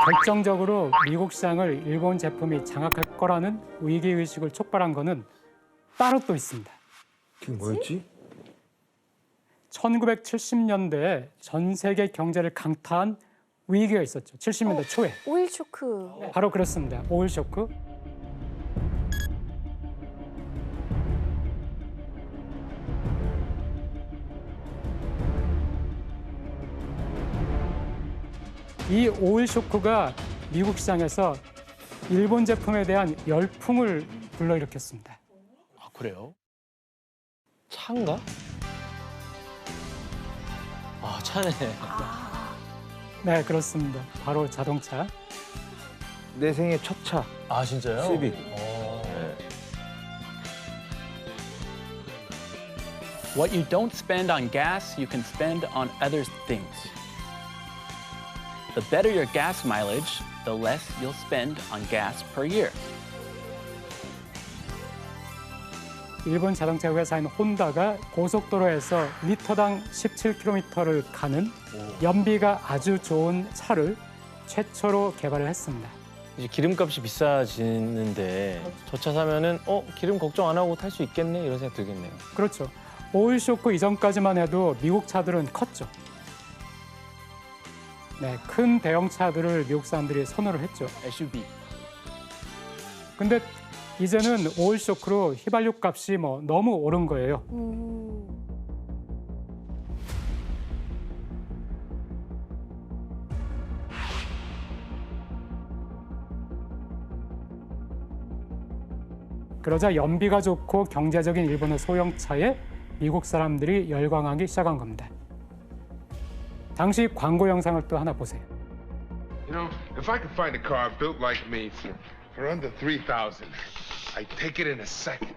결정적으로 미국 시장을 일본 제품이 장악할 거라는 위기의식을 촉발한 거는 따로 또 있습니다. 그게 뭐였지? 1970년대에 전 세계 경제를 강타한 위기가 있었죠. 70년대 초에. 오일 쇼크. 바로 그렇습니다. 오일 쇼크. 이 오일 쇼크가 미국 시장에서 일본 제품에 대한 열풍을 불러일으켰습니다. 아, 그래요? 차인가? 아, 차네. 네, 그렇습니다. 바로 자동차. 내 생애 첫 차. 아, 진짜요? 시빅. What you don't spend on gas, you can spend on other things. The better your gas mileage, the less you'll spend on gas per year. 일본 자동차 회사인 혼다가 고속도로에서 리터당 17km를 가는 연비가 아주 좋은 차를 최초로 개발을 했습니다. 이제 기름값이 비싸지는데 저 차 사면은 기름 걱정 안 하고 탈 수 있겠네 이런 생각 들겠네요. 그렇죠. 오일 쇼크 이전까지만 해도 미국 차들은 컸죠. 네, 큰 대형차들을 미국 사람들이 선호를 했죠. SUV. 근데 이제는 오일 쇼크로 휘발유 값이 너무 오른 거예요. 그러자 연비가 좋고 경제적인 일본의 소형차에 미국 사람들이 열광하기 시작한 겁니다. 당시 광고 영상을 또 하나 보세요. You know, if I could find a car built like me for under 3,000, I'd take it in a second.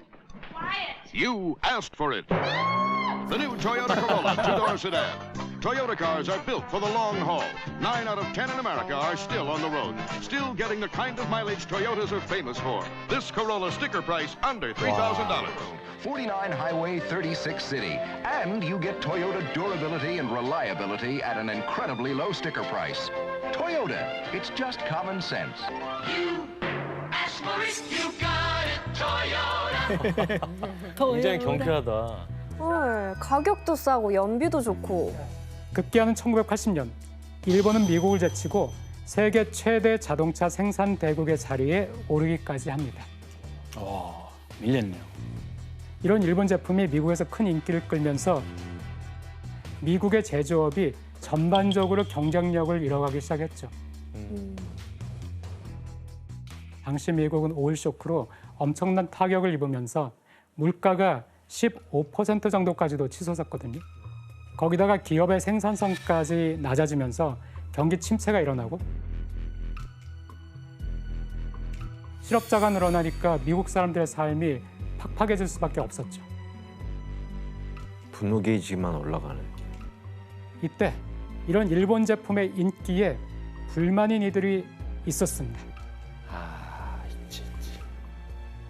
You asked for it. The new Toyota Corolla two-door sedan. Toyota cars are built for the long haul. 9 out of 10 in America are still on the road, still getting the kind of mileage Toyotas are famous for. This Corolla sticker price under $3,000. 49 Highway 36 City. And you get Toyota durability and reliability at an incredibly low sticker price. Toyota, it's just common sense. 굉장히 경쾌하다. 헐, 가격도 싸고 연비도 좋고. 급기야는 1980년, 일본은 미국을 제치고 세계 최대 자동차 생산 대국의 자리에 오르기까지 합니다. 밀렸네요. 이런 일본 제품이 미국에서 큰 인기를 끌면서 미국의 제조업이 전반적으로 경쟁력을 잃어가기 시작했죠. 당시 미국은 오일 쇼크로 엄청난 타격을 입으면서 물가가 15% 정도까지도 치솟았거든요. 거기다가 기업의 생산성까지 낮아지면서 경기 침체가 일어나고 실업자가 늘어나니까 미국 사람들의 삶이 팍팍해질 수밖에 없었죠. 분노 게이지만 올라가네. 이때 이런 일본 제품의 인기에 불만인 이들이 있었습니다. 아, 있지.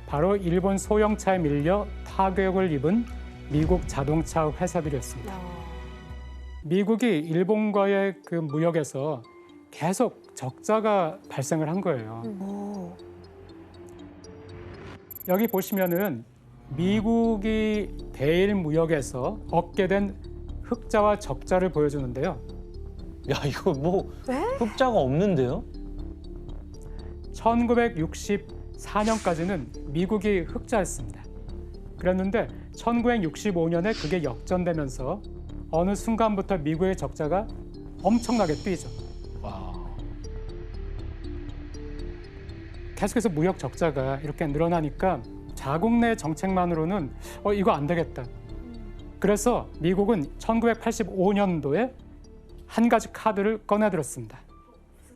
바로 일본 소형차에 밀려 타격을 입은 미국 자동차 회사들이었습니다. 미국이 일본과의 그 무역에서 계속 적자가 발생을 한 거예요. 여기 보시면은 미국이 대일 무역에서 얻게 된 흑자와 적자를 보여주는데요. 야, 이거 뭐 네? 흑자가 없는데요? 1964년까지는 미국이 흑자였습니다. 그랬는데 1965년에 그게 역전되면서 어느 순간부터 미국의 적자가 엄청나게 뛰죠. 계속해서 무역 적자가 이렇게 늘어나니까 자국 내 정책만으로는 이거 안 되겠다. 그래서 미국은 1985년도에 한 가지 카드를 꺼내들었습니다.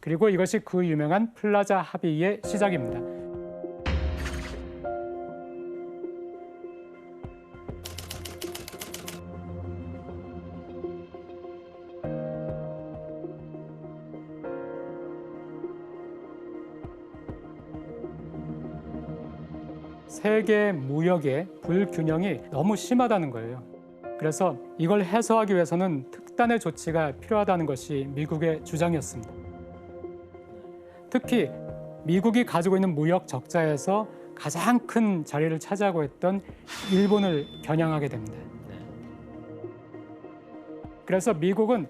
그리고 이것이 그 유명한 플라자 합의의 시작입니다. 세계 무역의 불균형이 너무 심하다는 거예요. 그래서 이걸 해소하기 위해서는 특단의 조치가 필요하다는 것이 미국의 주장이었습니다. 특히 미국이 가지고 있는 무역 적자에서 가장 큰 자리를 차지하고 있던 일본을 겨냥하게 됩니다. 그래서 미국은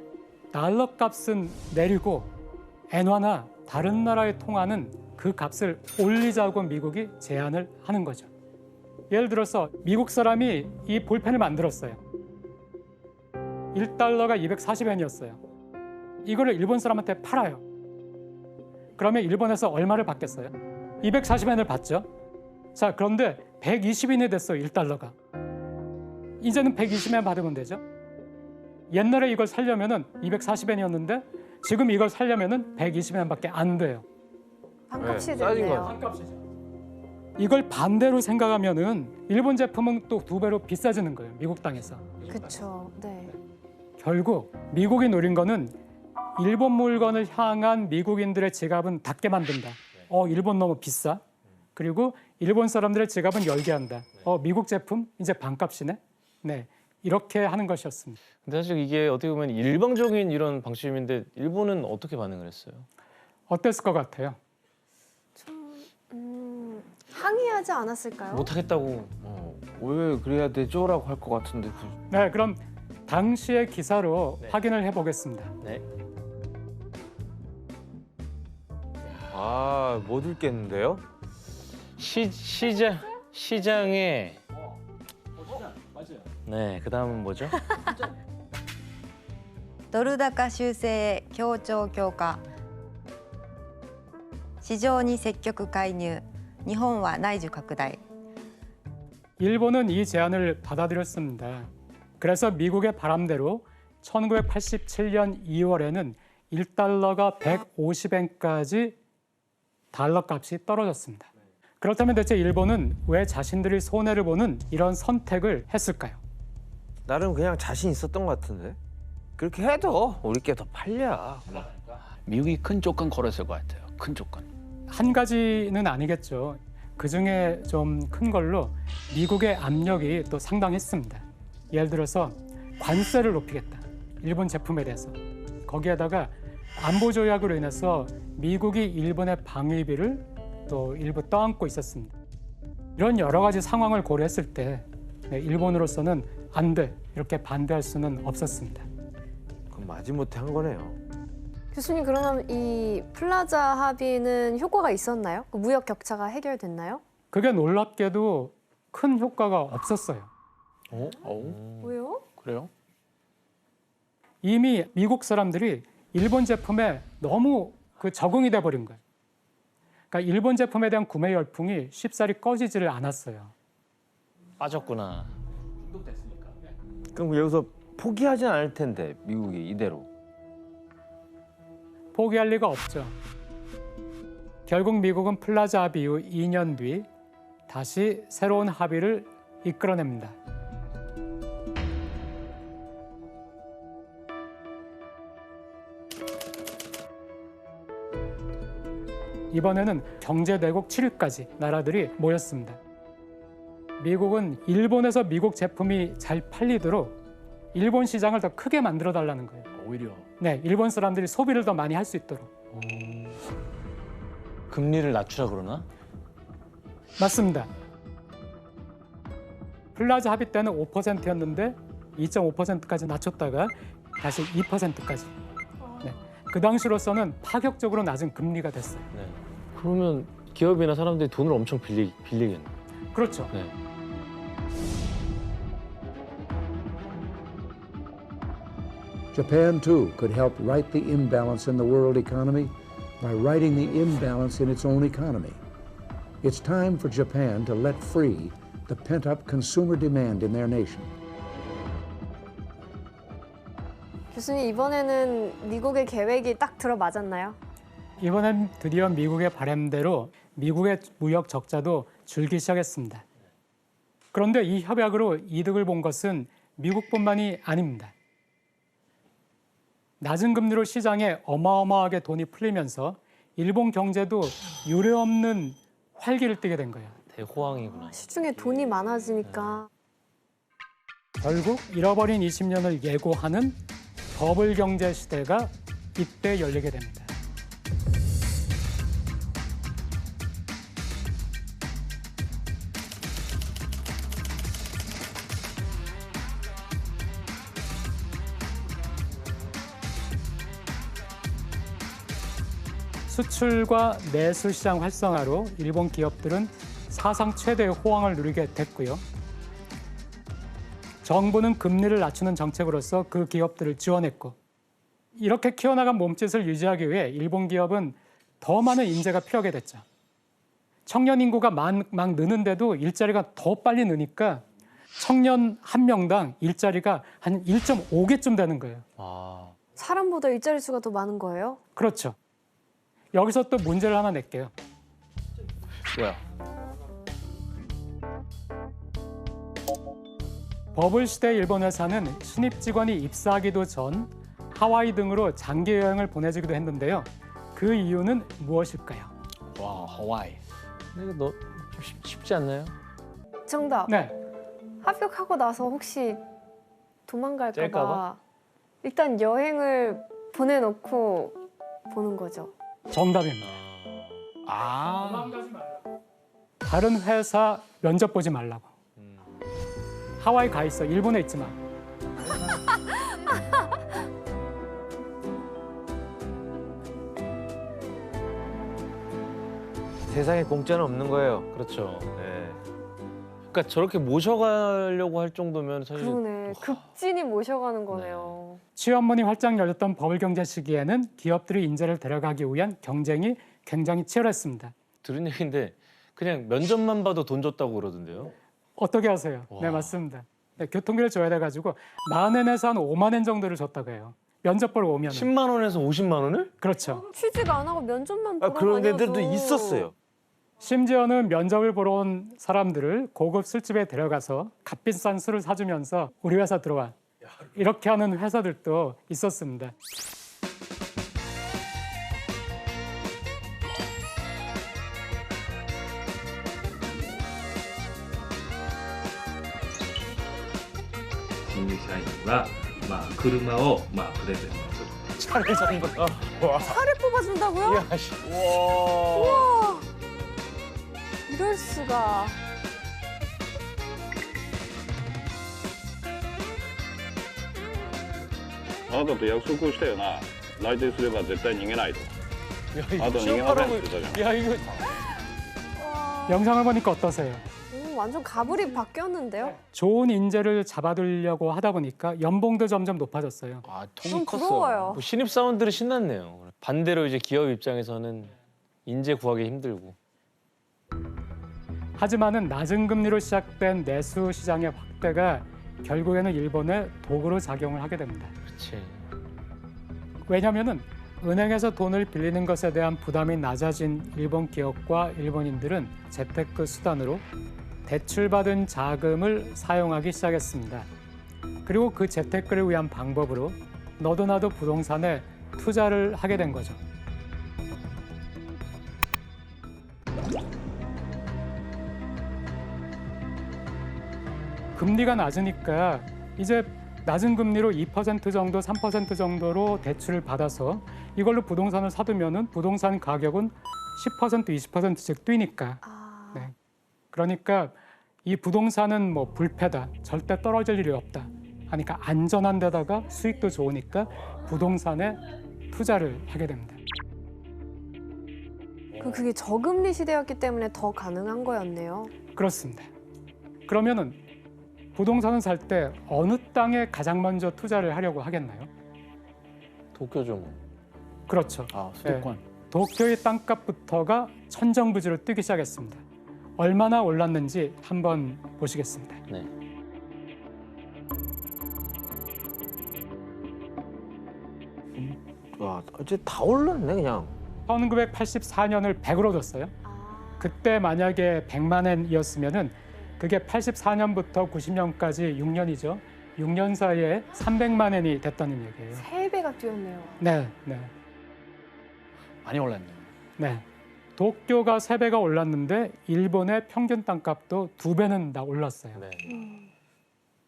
달러 값은 내리고 엔화나 다른 나라에 통하는 그 값을 올리자고 미국이 제안을 하는 거죠. 예를 들어서 미국 사람이 이 볼펜을 만들었어요. 1달러가 240엔이었어요. 이거를 일본 사람한테 팔아요. 그러면 일본에서 얼마를 받겠어요? 240엔을 받죠. 자, 그런데 120엔이 됐어요, 1달러가. 이제는 120엔 받으면 되죠. 옛날에 이걸 살려면은 240엔이었는데 지금 이걸 살려면은 120엔밖에 안 돼요. 반값이 네, 싸진 됐네요. 반값이죠. 이걸 반대로 생각하면은 일본 제품은 또 2배로 비싸지는 거예요, 미국 땅에서. 그렇죠. 네. 결국 미국이 노린 거는 일본 물건을 향한 미국인들의 지갑은 닫게 만든다. 일본 너무 비싸. 그리고 일본 사람들의 지갑은 열게 한다. 미국 제품 이제 반값이네. 네, 이렇게 하는 것이었습니다. 근데 사실 이게 어떻게 보면 일방적인 이런 방침인데 일본은 어떻게 반응을 했어요? 어땠을 것 같아요? 항의하지 않았을까요? 못하겠다고. 왜 그래야 되죠라고 할 것 같은데. 네, 그럼 당시의 기사로 네. 확인을 해보겠습니다. 네. 아, 못 읽겠는데요? 시장에 네, 그다음은 뭐죠? ドル高修正協調強化市場に積極介入日本は内需拡大 일본은 이 제안을 받아들였습니다. 그래서 미국의 바람대로 1987년 2월에는 1달러가 150엔까지 달러 값이 떨어졌습니다. 그렇다면 대체 일본은 왜 자신들이 손해를 보는 이런 선택을 했을까요? 나름 그냥 자신 있었던 것 같은데. 그렇게 해도 우리께 더 팔려. 미국이 큰 조건 걸었을 것 같아요. 큰 조건. 한 가지는 아니겠죠. 그중에 좀 큰 걸로 미국의 압력이 또 상당했습니다. 예를 들어서 관세를 높이겠다. 일본 제품에 대해서. 거기에다가 안보 조약으로 인해서 미국이 일본의 방위비를 또 일부 떠안고 있었습니다. 이런 여러 가지 상황을 고려했을 때 일본으로서는 안 돼, 이렇게 반대할 수는 없었습니다. 그럼 마지못해 한 거네요. 교수님, 그러면 이 플라자 합의는 효과가 있었나요? 그 무역 격차가 해결됐나요? 그게 놀랍게도 큰 효과가 없었어요. 왜요? 그래요? 이미 미국 사람들이 일본 제품에 너무 적응이 돼 버린 거예요. 그러니까 일본 제품에 대한 구매 열풍이 쉽사리 꺼지지를 않았어요. 빠졌구나. 그럼 여기서 포기하진 않을 텐데, 미국이 이대로. 포기할 리가 없죠. 결국 미국은 플라자 합의 이후 2년 뒤 다시 새로운 합의를 이끌어냅니다. 이번에는 경제대국 7위까지 나라들이 모였습니다. 미국은 일본에서 미국 제품이 잘 팔리도록 일본 시장을 더 크게 만들어 달라는 거예요. 오히려. 네, 일본 사람들이 소비를 더 많이 할 수 있도록. 금리를 낮추라 그러나? 맞습니다. 플라자 합의 때는 5%였는데 2.5%까지 낮췄다가 다시 2%까지. 네, 그 당시로서는 파격적으로 낮은 금리가 됐어요. 네. 그러면 기업이나 사람들이 돈을 엄청 빌리겠네. 그렇죠. 네. Japan, too, could help right the imbalance in the world economy by righting the imbalance in its own economy. It's time for Japan to let free the pent-up consumer demand in their nation. 교수님, 이번에는 미국의 계획이 딱 들어맞았나요? 이번엔 드디어 미국의 바람대로 미국의 무역 적자도 줄기 시작했습니다. 그런데 이 협약으로 이득을 본 것은 미국뿐만이 아닙니다. 낮은 금리로 시장에 어마어마하게 돈이 풀리면서 일본 경제도 유례없는 활기를 띠게 된 거예요. 대호황이구나. 시중에 돈이 많아지니까. 결국 잃어버린 20년을 예고하는 버블 경제 시대가 이때 열리게 됩니다. 수출과 내수 시장 활성화로 일본 기업들은 사상 최대의 호황을 누리게 됐고요. 정부는 금리를 낮추는 정책으로서 그 기업들을 지원했고, 이렇게 키워나간 몸짓을 유지하기 위해 일본 기업은 더 많은 인재가 필요하게 됐죠. 청년 인구가 막 느는데도 일자리가 더 빨리 느니까 청년 한 명당 일자리가 한 1.5개쯤 되는 거예요. 아, 사람보다 일자리 수가 더 많은 거예요? 그렇죠. 여기서 또 문제를 하나 낼게요. 뭐야? 버블 시대 일본 회사는 신입 직원이 입사하기도 전 하와이 등으로 장기 여행을 보내주기도 했는데요. 그 이유는 무엇일까요? 와, 하와이. 근데 이거 좀 쉽지 않나요? 정답. 네, 합격하고 나서 혹시 도망갈까 짤까 봐 봐? 일단 여행을 보내놓고 보는 거죠. 정답입니다. 아, 다른 회사 면접 보지 말라고. 하와이 가 있어. 일본에 있지 마. 세상에 공짜는 없는 거예요. 그렇죠. 네. 그러니까 저렇게 모셔가려고 할 정도면 사실 그러네. 극진히 모셔가는 거네요. 취업문이 활짝 열렸던 버블 경제 시기에는 기업들이 인재를 데려가기 위한 경쟁이 굉장히 치열했습니다. 들은 얘기인데 그냥 면접만 봐도 돈 줬다고 그러던데요. 어떻게 하세요? 와. 네, 맞습니다. 네, 교통비를 줘야 돼가지고 만엔에서 한 5만 엔 정도를 줬다고 해요. 면접 보러 오면. 10만 원에서 50만 원을? 그렇죠. 취직 안 하고 면접만 보러 그런 다녀도 애들도 있었어요. 심지어는 면접을 보러 온 사람들을 고급 술집에 데려가서 값비싼 술을 사주면서 우리 회사 들어와. 이렇게 하는 회사들도 있었습니다. 차를 사는 거야. 차를 뽑아준다고요? 야, 씨. 와. 우와. 이럴 수가. あなたと約束をしたよな。来店すれば絶対逃げないと。 야, あなた逃げませんって言ったじゃん。 야, 이거 와. 영상을 보니까 어떠세요? 완전 가불이 바뀌었는데요? 좋은 인재를 잡아두려고 하다 보니까 연봉도 점점 높아졌어요. 아, 좀 통이 컸어. 부러워요. 뭐 신입 사원들은 신났네요. 반대로 이제 기업 입장에서는 인재 구하기 힘들고. 하지만은 낮은 금리로 시작된 내수 시장의 확대가 결국에는 일본의 도구로 작용을 하게 됩니다. 그렇지. 왜냐하면은 은행에서 돈을 빌리는 것에 대한 부담이 낮아진 일본 기업과 일본인들은 재테크 수단으로 대출받은 자금을 사용하기 시작했습니다. 그리고 그 재테크를 위한 방법으로 너도 나도 부동산에 투자를 하게 된 거죠. 금리가 낮으니까 이제 낮은 금리로 2% 정도, 3% 정도로 대출을 받아서 이걸로 부동산을 사두면은 부동산 가격은 10%, 20%씩 뛰니까. 아, 네. 그러니까 이 부동산은 뭐 불패다, 절대 떨어질 일이 없다. 하니까 안전한 데다가 수익도 좋으니까 부동산에 투자를 하게 됩니다. 그게 저금리 시대였기 때문에 더 가능한 거였네요. 그렇습니다. 그러면은 부동산을 살 때 어느 땅에 가장 먼저 투자를 하려고 하겠나요? 도쿄죠 뭐. 그렇죠. 아, 수도권. 도쿄의 땅값부터가 천정부지로 뛰기 시작했습니다. 얼마나 올랐는지 한번 보시겠습니다. 네. 와, 이제 다 올랐네 그냥. 1984년을 100으로 뒀어요. 아, 그때 만약에 100만 엔이었으면은 그게 84년부터 90년까지 6년이죠. 6년 사이에 300만 엔이 됐다는 얘기예요. 3배가 뛰었네요. 네, 네, 많이 올랐네요. 네. 도쿄가 3배가 올랐는데 일본의 평균 땅값도 2배는 다 올랐어요. 네.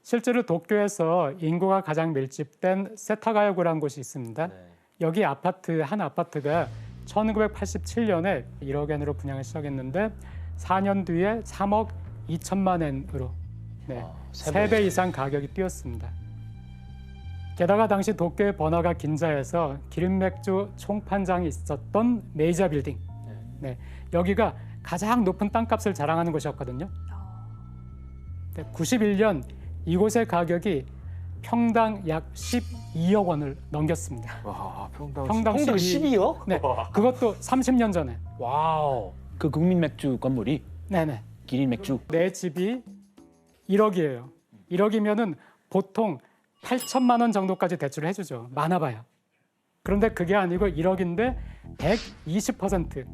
실제로 도쿄에서 인구가 가장 밀집된 세타가야구라는 곳이 있습니다. 네. 여기 아파트 한 아파트가 1987년에 1억 엔으로 분양을 시작했는데 4년 뒤에 3억 2천만 엔으로 네, 아, 3배 이상 가격이 뛰었습니다. 게다가 당시 도쿄의 번화가 긴자에서 기름 맥주 총판장이 있었던 메이저 빌딩. 네, 여기가 가장 높은 땅값을 자랑하는 곳이었거든요. 91년 이곳의 가격이 평당 약 12억 원을 넘겼습니다. 와, 평당 12억? 네, 그것도 30년 전에. 와우. 그 국민 맥주 건물이 네네. 기린 맥주. 내 집이 1억이에요. 1억이면은 보통 8천만 원 정도까지 대출을 해주죠. 많아봐야. 그런데 그게 아니고 1억인데 120%,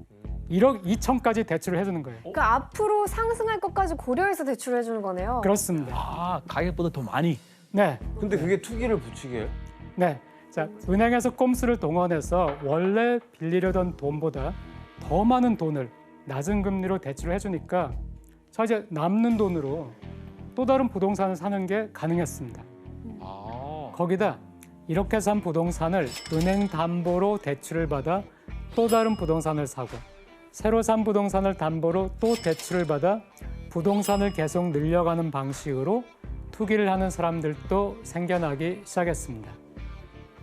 1억 2천까지 대출을 해주는 거예요. 그러니까 앞으로 상승할 것까지 고려해서 대출해 주는 거네요. 그렇습니다. 아, 가격보다 더 많이. 네, 근데 그게 투기를 부추게 해요? 네. 자, 은행에서 꼼수를 동원해서 원래 빌리려던 돈보다 더 많은 돈을 낮은 금리로 대출을 해주니까 자 이제 남는 돈으로 또 다른 부동산을 사는 게 가능했습니다. 거기다 이렇게 산 부동산을 은행 담보로 대출을 받아 또 다른 부동산을 사고 새로 산 부동산을 담보로 또 대출을 받아 부동산을 계속 늘려가는 방식으로 투기를 하는 사람들도 생겨나기 시작했습니다.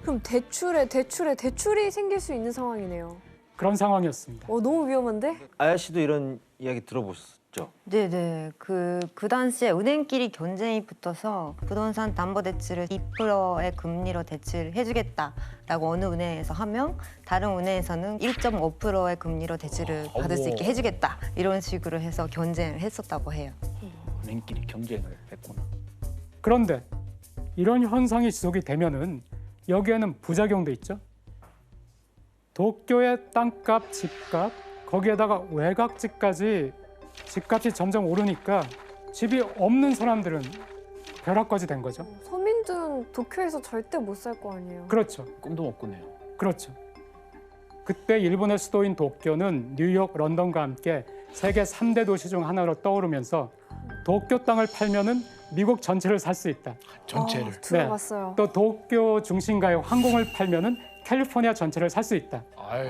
그럼 대출이 생길 수 있는 상황이네요. 그런 상황이었습니다. 너무 위험한데? 아야 씨도 이런 이야기 들어보셨죠? 네네. 그 당시에 은행끼리 경쟁이 붙어서 부동산 담보대출을 2%의 금리로 대출해주겠다라고 어느 은행에서 하면 다른 은행에서는 1.5%의 금리로 대출을 받을 수 있게 해주겠다 이런 식으로 해서 경쟁을 했었다고 해요. 은행끼리 경쟁을 했구나. 그런데 이런 현상이 지속이 되면은 여기에는 부작용도 있죠. 도쿄의 땅값, 집값, 거기에다가 외곽집까지 집값이 점점 오르니까 집이 없는 사람들은 벼락까지 된 거죠. 서민들은 도쿄에서 절대 못 살 거 아니에요. 그렇죠. 꿈도 못 꾸네요. 그렇죠. 그때 일본의 수도인 도쿄는 뉴욕, 런던과 함께 세계 3대 도시 중 하나로 떠오르면서 도쿄 땅을 팔면은 미국 전체를 살 수 있다. 전체를. 들어봤어요. 또 도쿄 중심가의 항공을 팔면은 캘리포니아 전체를 살 수 있다. 아유.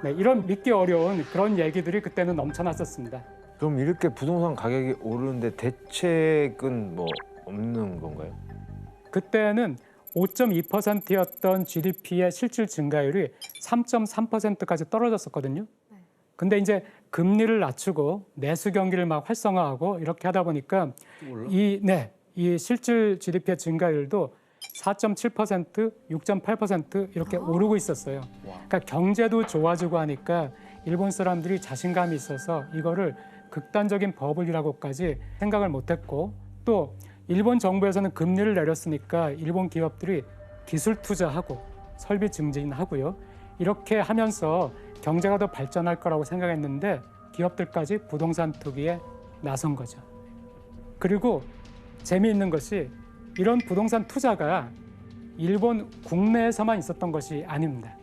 네, 이런 믿기 어려운 그런 얘기들이 그때는 넘쳐났었습니다. 그럼 이렇게 부동산 가격이 오르는데 대책은 뭐 없는 건가요? 그때는 5.2%였던 GDP의 실질 증가율이 3.3%까지 떨어졌었거든요. 근데 이제 금리를 낮추고 내수 경기를 막 활성화하고 이렇게 하다 보니까 이 실질 GDP의 증가율도 4.7%, 6.8% 이렇게 오르고 있었어요. 그러니까 경제도 좋아지고 하니까 일본 사람들이 자신감이 있어서 이거를 극단적인 버블이라고까지 생각을 못했고 또 일본 정부에서는 금리를 내렸으니까 일본 기업들이 기술 투자하고 설비 증진하고요. 이렇게 하면서 경제가 더 발전할 거라고 생각했는데 기업들까지 부동산 투기에 나선 거죠. 그리고 재미있는 것이 이런 부동산 투자가 일본 국내에서만 있었던 것이 아닙니다.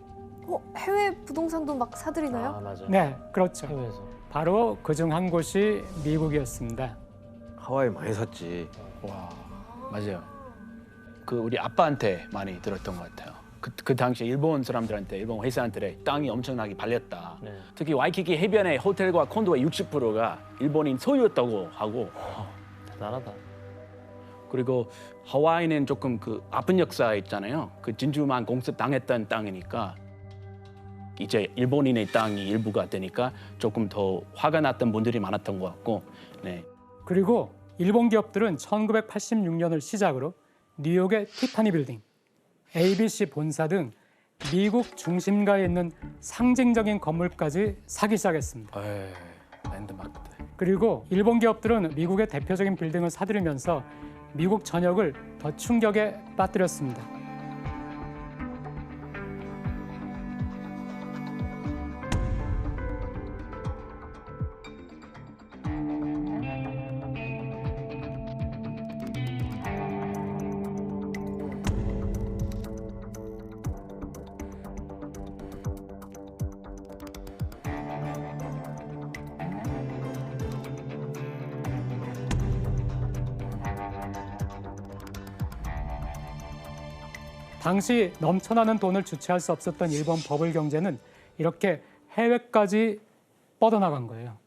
해외 부동산도 막 사들이나요? 아, 맞아. 네, 그렇죠. 해외에서. 바로 그중 한 곳이 미국이었습니다. 하와이 많이 샀지. 와, 맞아요. 그 우리 아빠한테 많이 들었던 것 같아요. 그 당시에 일본 사람들한테, 일본 회사한테 땅이 엄청나게 팔렸다. 네. 특히 와이키키 해변의 호텔과 콘도의 60%가 일본인 소유였다고 하고. 대단하다. 그리고 하와이는 조금 그 아픈 역사 있잖아요. 그 진주만 공습당했던 땅이니까 이제 일본인의 땅이 일부가 되니까 조금 더 화가 났던 분들이 많았던 것 같고. 네. 그리고 일본 기업들은 1986년을 시작으로 뉴욕의 티파니 빌딩, ABC 본사 등 미국 중심가에 있는 상징적인 건물까지 사기 시작했습니다. 랜드마크. 그리고 일본 기업들은 미국의 대표적인 빌딩을 사들이면서 미국 전역을 더 충격에 빠뜨렸습니다. 당시 넘쳐나는 돈을 주체할 수 없었던 일본 버블 경제는 이렇게 해외까지 뻗어나간 거예요.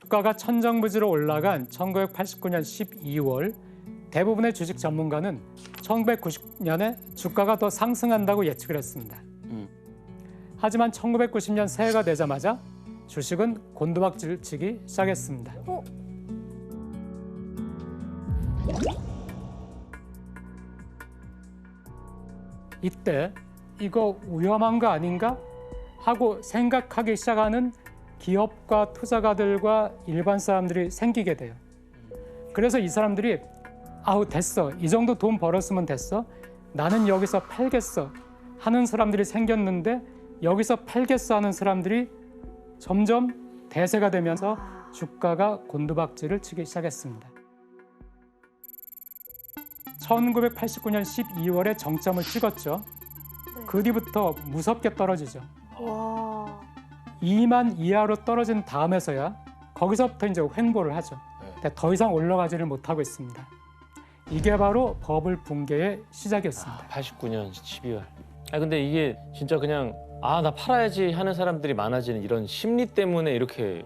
주가가 천정부지로 올라간 1989년 12월 대부분의 주식 전문가는 1990년에 주가가 더 상승한다고 예측을 했습니다. 하지만 1990년 새해가 되자마자 주식은 곤두박질 치기 시작했습니다. 이때 이거 위험한 거 아닌가 하고 생각하기 시작하는 기업과 투자가들과 일반 사람들이 생기게 돼요. 그래서 이 사람들이 아우 됐어, 이 정도 돈 벌었으면 됐어, 나는 여기서 팔겠어 하는 사람들이 생겼는데, 여기서 팔겠어 하는 사람들이 점점 대세가 되면서 주가가 곤두박질을 치기 시작했습니다. 1989년 12월에 정점을 찍었죠. 그 뒤부터 무섭게 떨어지죠. 와. 2만 이하로 떨어진 다음에서야 거기서부터 이제 횡보를 하죠. 근데 더 이상 올라가지를 못하고 있습니다. 이게 바로 버블 붕괴의 시작이었습니다. 89년 12월. 근데 이게 진짜 그냥 나 팔아야지 하는 사람들이 많아지는 이런 심리 때문에 이렇게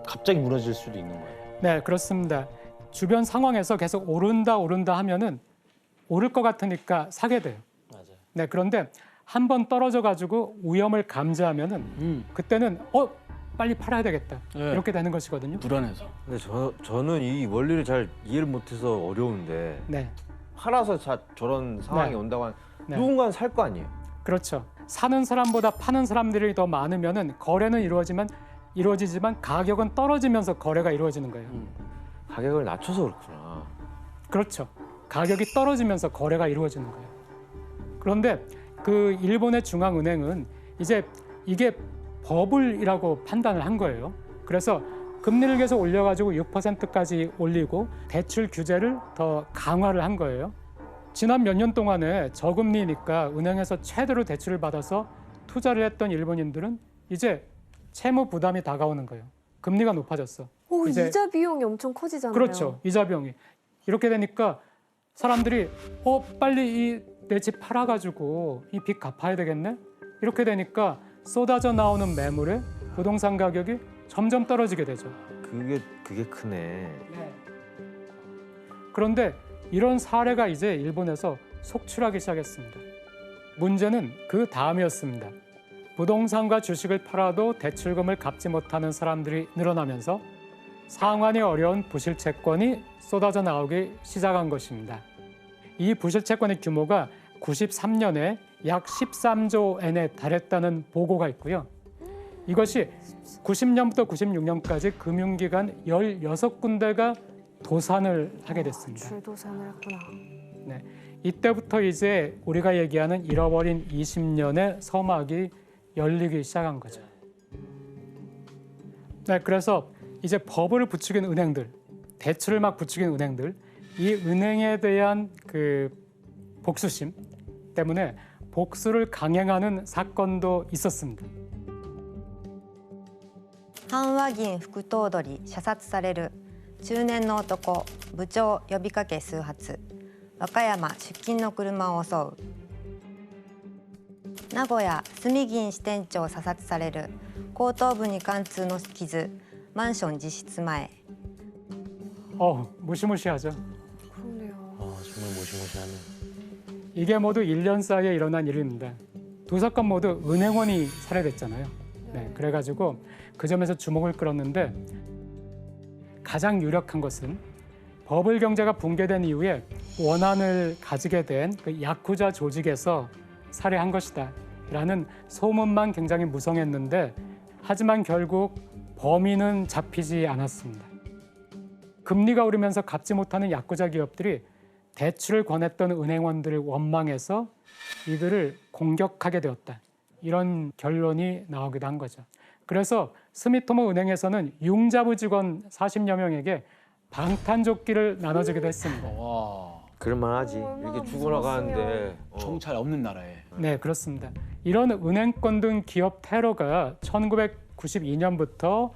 갑자기 무너질 수도 있는 거예요. 네, 그렇습니다. 주변 상황에서 계속 오른다 하면은 오를 것 같으니까 사게 돼요. 맞아요. 네, 그런데 한 번 떨어져 가지고 위험을 감지하면은 그때는 빨리 팔아야 되겠다. 네. 이렇게 되는 것이거든요. 불안해서. 근데 저는 이 원리를 잘 이해를 못해서 어려운데 네. 팔아서 저런 상황이 네. 온다고 하면 네. 누군가는 살 거 아니에요. 그렇죠. 사는 사람보다 파는 사람들이 더 많으면은 거래는 이루어지지만 가격은 떨어지면서 거래가 이루어지는 거예요. 가격을 낮춰서 그렇구나. 그렇죠. 가격이 떨어지면서 거래가 이루어지는 거예요. 그런데 그 일본의 중앙은행은 이제 이게 버블이라고 판단을 한 거예요. 그래서 금리를 계속 올려가지고 6%까지 올리고 대출 규제를 더 강화를 한 거예요. 지난 몇 년 동안에 저금리니까 은행에서 최대로 대출을 받아서 투자를 했던 일본인들은 이제 채무 부담이 다가오는 거예요. 금리가 높아졌어. 오, 이제- 이자 비용이 엄청 커지잖아요. 그렇죠. 이자 비용이. 이렇게 되니까 사람들이 빨리 내 집 팔아가지고 이 빚 갚아야 되겠네? 이렇게 되니까 쏟아져 나오는 매물에 부동산 가격이 점점 떨어지게 되죠. 그게 크네. 그런데 이런 사례가 이제 일본에서 속출하기 시작했습니다. 문제는 그 다음이었습니다. 부동산과 주식을 팔아도 대출금을 갚지 못하는 사람들이 늘어나면서 상환이 어려운 부실채권이 쏟아져 나오기 시작한 것입니다. 이 부실채권의 규모가 93년에 약 13조 엔에 달했다는 보고가 있고요. 이것이 90년부터 96년까지 금융기관 16군데가 도산을 하게 됐습니다. 줄도산을 했구나. 네, 이때부터 이제 우리가 얘기하는 잃어버린 20년의 서막이 열리기 시작한 거죠. 네, 그래서 이제 버블을 부추긴 은행들, 대출을 막 부추긴 은행들, 이 은행에 대한 그 복수심 때문에 복수를 강행하는 사건도 있었습니다. 阪和銀副頭取射殺される中年の男部長呼びかけ数発和歌山出勤の車を襲う名古屋住銀支店長射殺される後頭部に貫通の傷マンション自室前 무시무시하죠. 그러네요. 정말 무시무시하네. 이게 모두 1년 사이에 일어난 일입니다. 두 사건 모두 은행원이 살해됐잖아요. 네, 그래가지고 그 점에서 주목을 끌었는데 가장 유력한 것은 버블 경제가 붕괴된 이후에 원한을 가지게 된 그 야쿠자 조직에서 살해한 것이다 라는 소문만 굉장히 무성했는데, 하지만 결국 범인은 잡히지 않았습니다. 금리가 오르면서 갚지 못하는 야쿠자 기업들이 대출을 권했던 은행원들을 원망해서 이들을 공격하게 되었다. 이런 결론이 나오기도 한 거죠. 그래서 스미토모 은행에서는 융자부 직원 40여 명에게 방탄조끼를 나눠주기도 했습니다. 그럴만하지. 이렇게 죽어나가는데 정찰 없는 나라에. 네, 그렇습니다. 이런 은행권 등 기업 테러가 1992년부터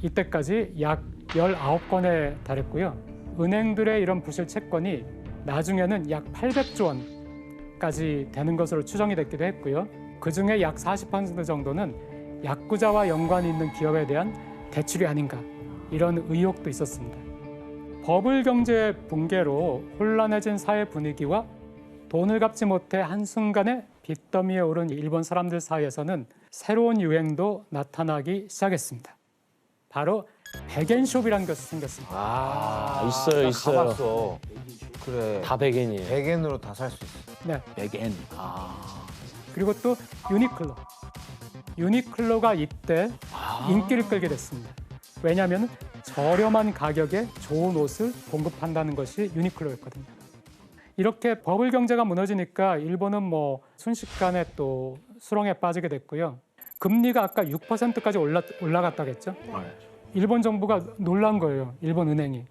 이때까지 약 19건에 달했고요. 은행들의 이런 부실 채권이 나중에는 약 800조 원까지 되는 것으로 추정이 됐기도 했고요. 그중에 약 40% 정도는 야쿠자와 연관이 있는 기업에 대한 대출이 아닌가, 이런 의혹도 있었습니다. 버블 경제 붕괴로 혼란해진 사회 분위기와 돈을 갚지 못해 한순간에 빚더미에 오른 일본 사람들 사이에서는 새로운 유행도 나타나기 시작했습니다. 바로 백엔숍이라는 것이 생겼습니다. 있어요, 나 있어요. 가봤어. 그래. 다 백엔이에요. 100엔으로 다 살 수 있어. 네. 백엔. 그리고 또 유니클로. 유니클로가 이때 인기를 끌게 됐습니다. 왜냐하면 저렴한 가격에 좋은 옷을 공급한다는 것이 유니클로였거든요. 이렇게 버블 경제가 무너지니까 일본은 뭐 순식간에 또 수렁에 빠지게 됐고요. 금리가 아까 6%까지 올라갔다고 했죠. 일본 정부가 놀란 거예요. 일본 은행이.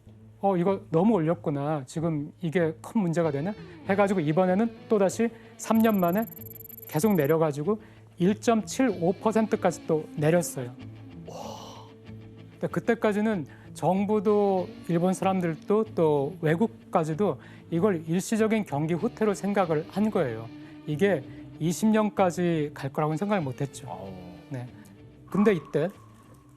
이거 너무 올렸구나. 지금 이게 큰 문제가 되나? 해가지고 이번에는 또다시 3년 만에 계속 내려가지고 1.75%까지 또 내렸어요. 그때까지는 정부도 일본 사람들도 또 외국까지도 이걸 일시적인 경기 후퇴로 생각을 한 거예요. 이게 20년까지 갈 거라고는 생각을 못했죠. 네. 근데 이때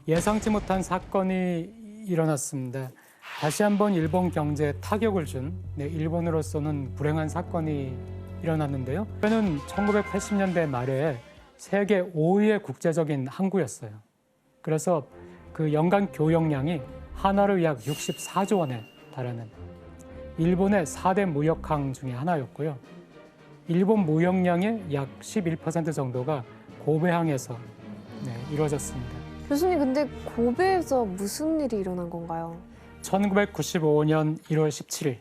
예상치 못한 사건이 일어났습니다. 다시 한번 일본 경제에 타격을 준 일본으로서는 불행한 사건이 일어났는데요. 그는 1980년대 말에 세계 5위의 국제적인 항구였어요. 그래서 그 연간 교역량이 하나로 약 64조 원에 달하는 일본의 4대 무역항 중에 하나였고요. 일본 무역량의 약 11% 정도가 고베항에서 이루어졌습니다. 교수님, 근데 고베에서 무슨 일이 일어난 건가요? 1995년 1월 17일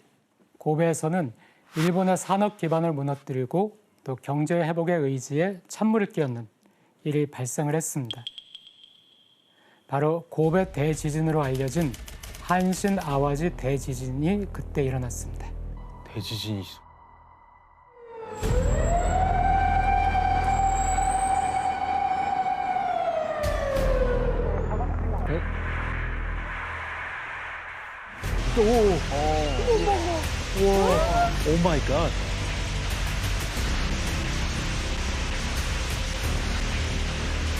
고베에서는 일본의 산업 기반을 무너뜨리고 또 경제 회복의 의지에 찬물을 끼얹는 일이 발생을 했습니다. 바로 고베 대지진으로 알려진 한신 아와지 대지진이 그때 일어났습니다. 대지진이 있어. 오 마이 갓.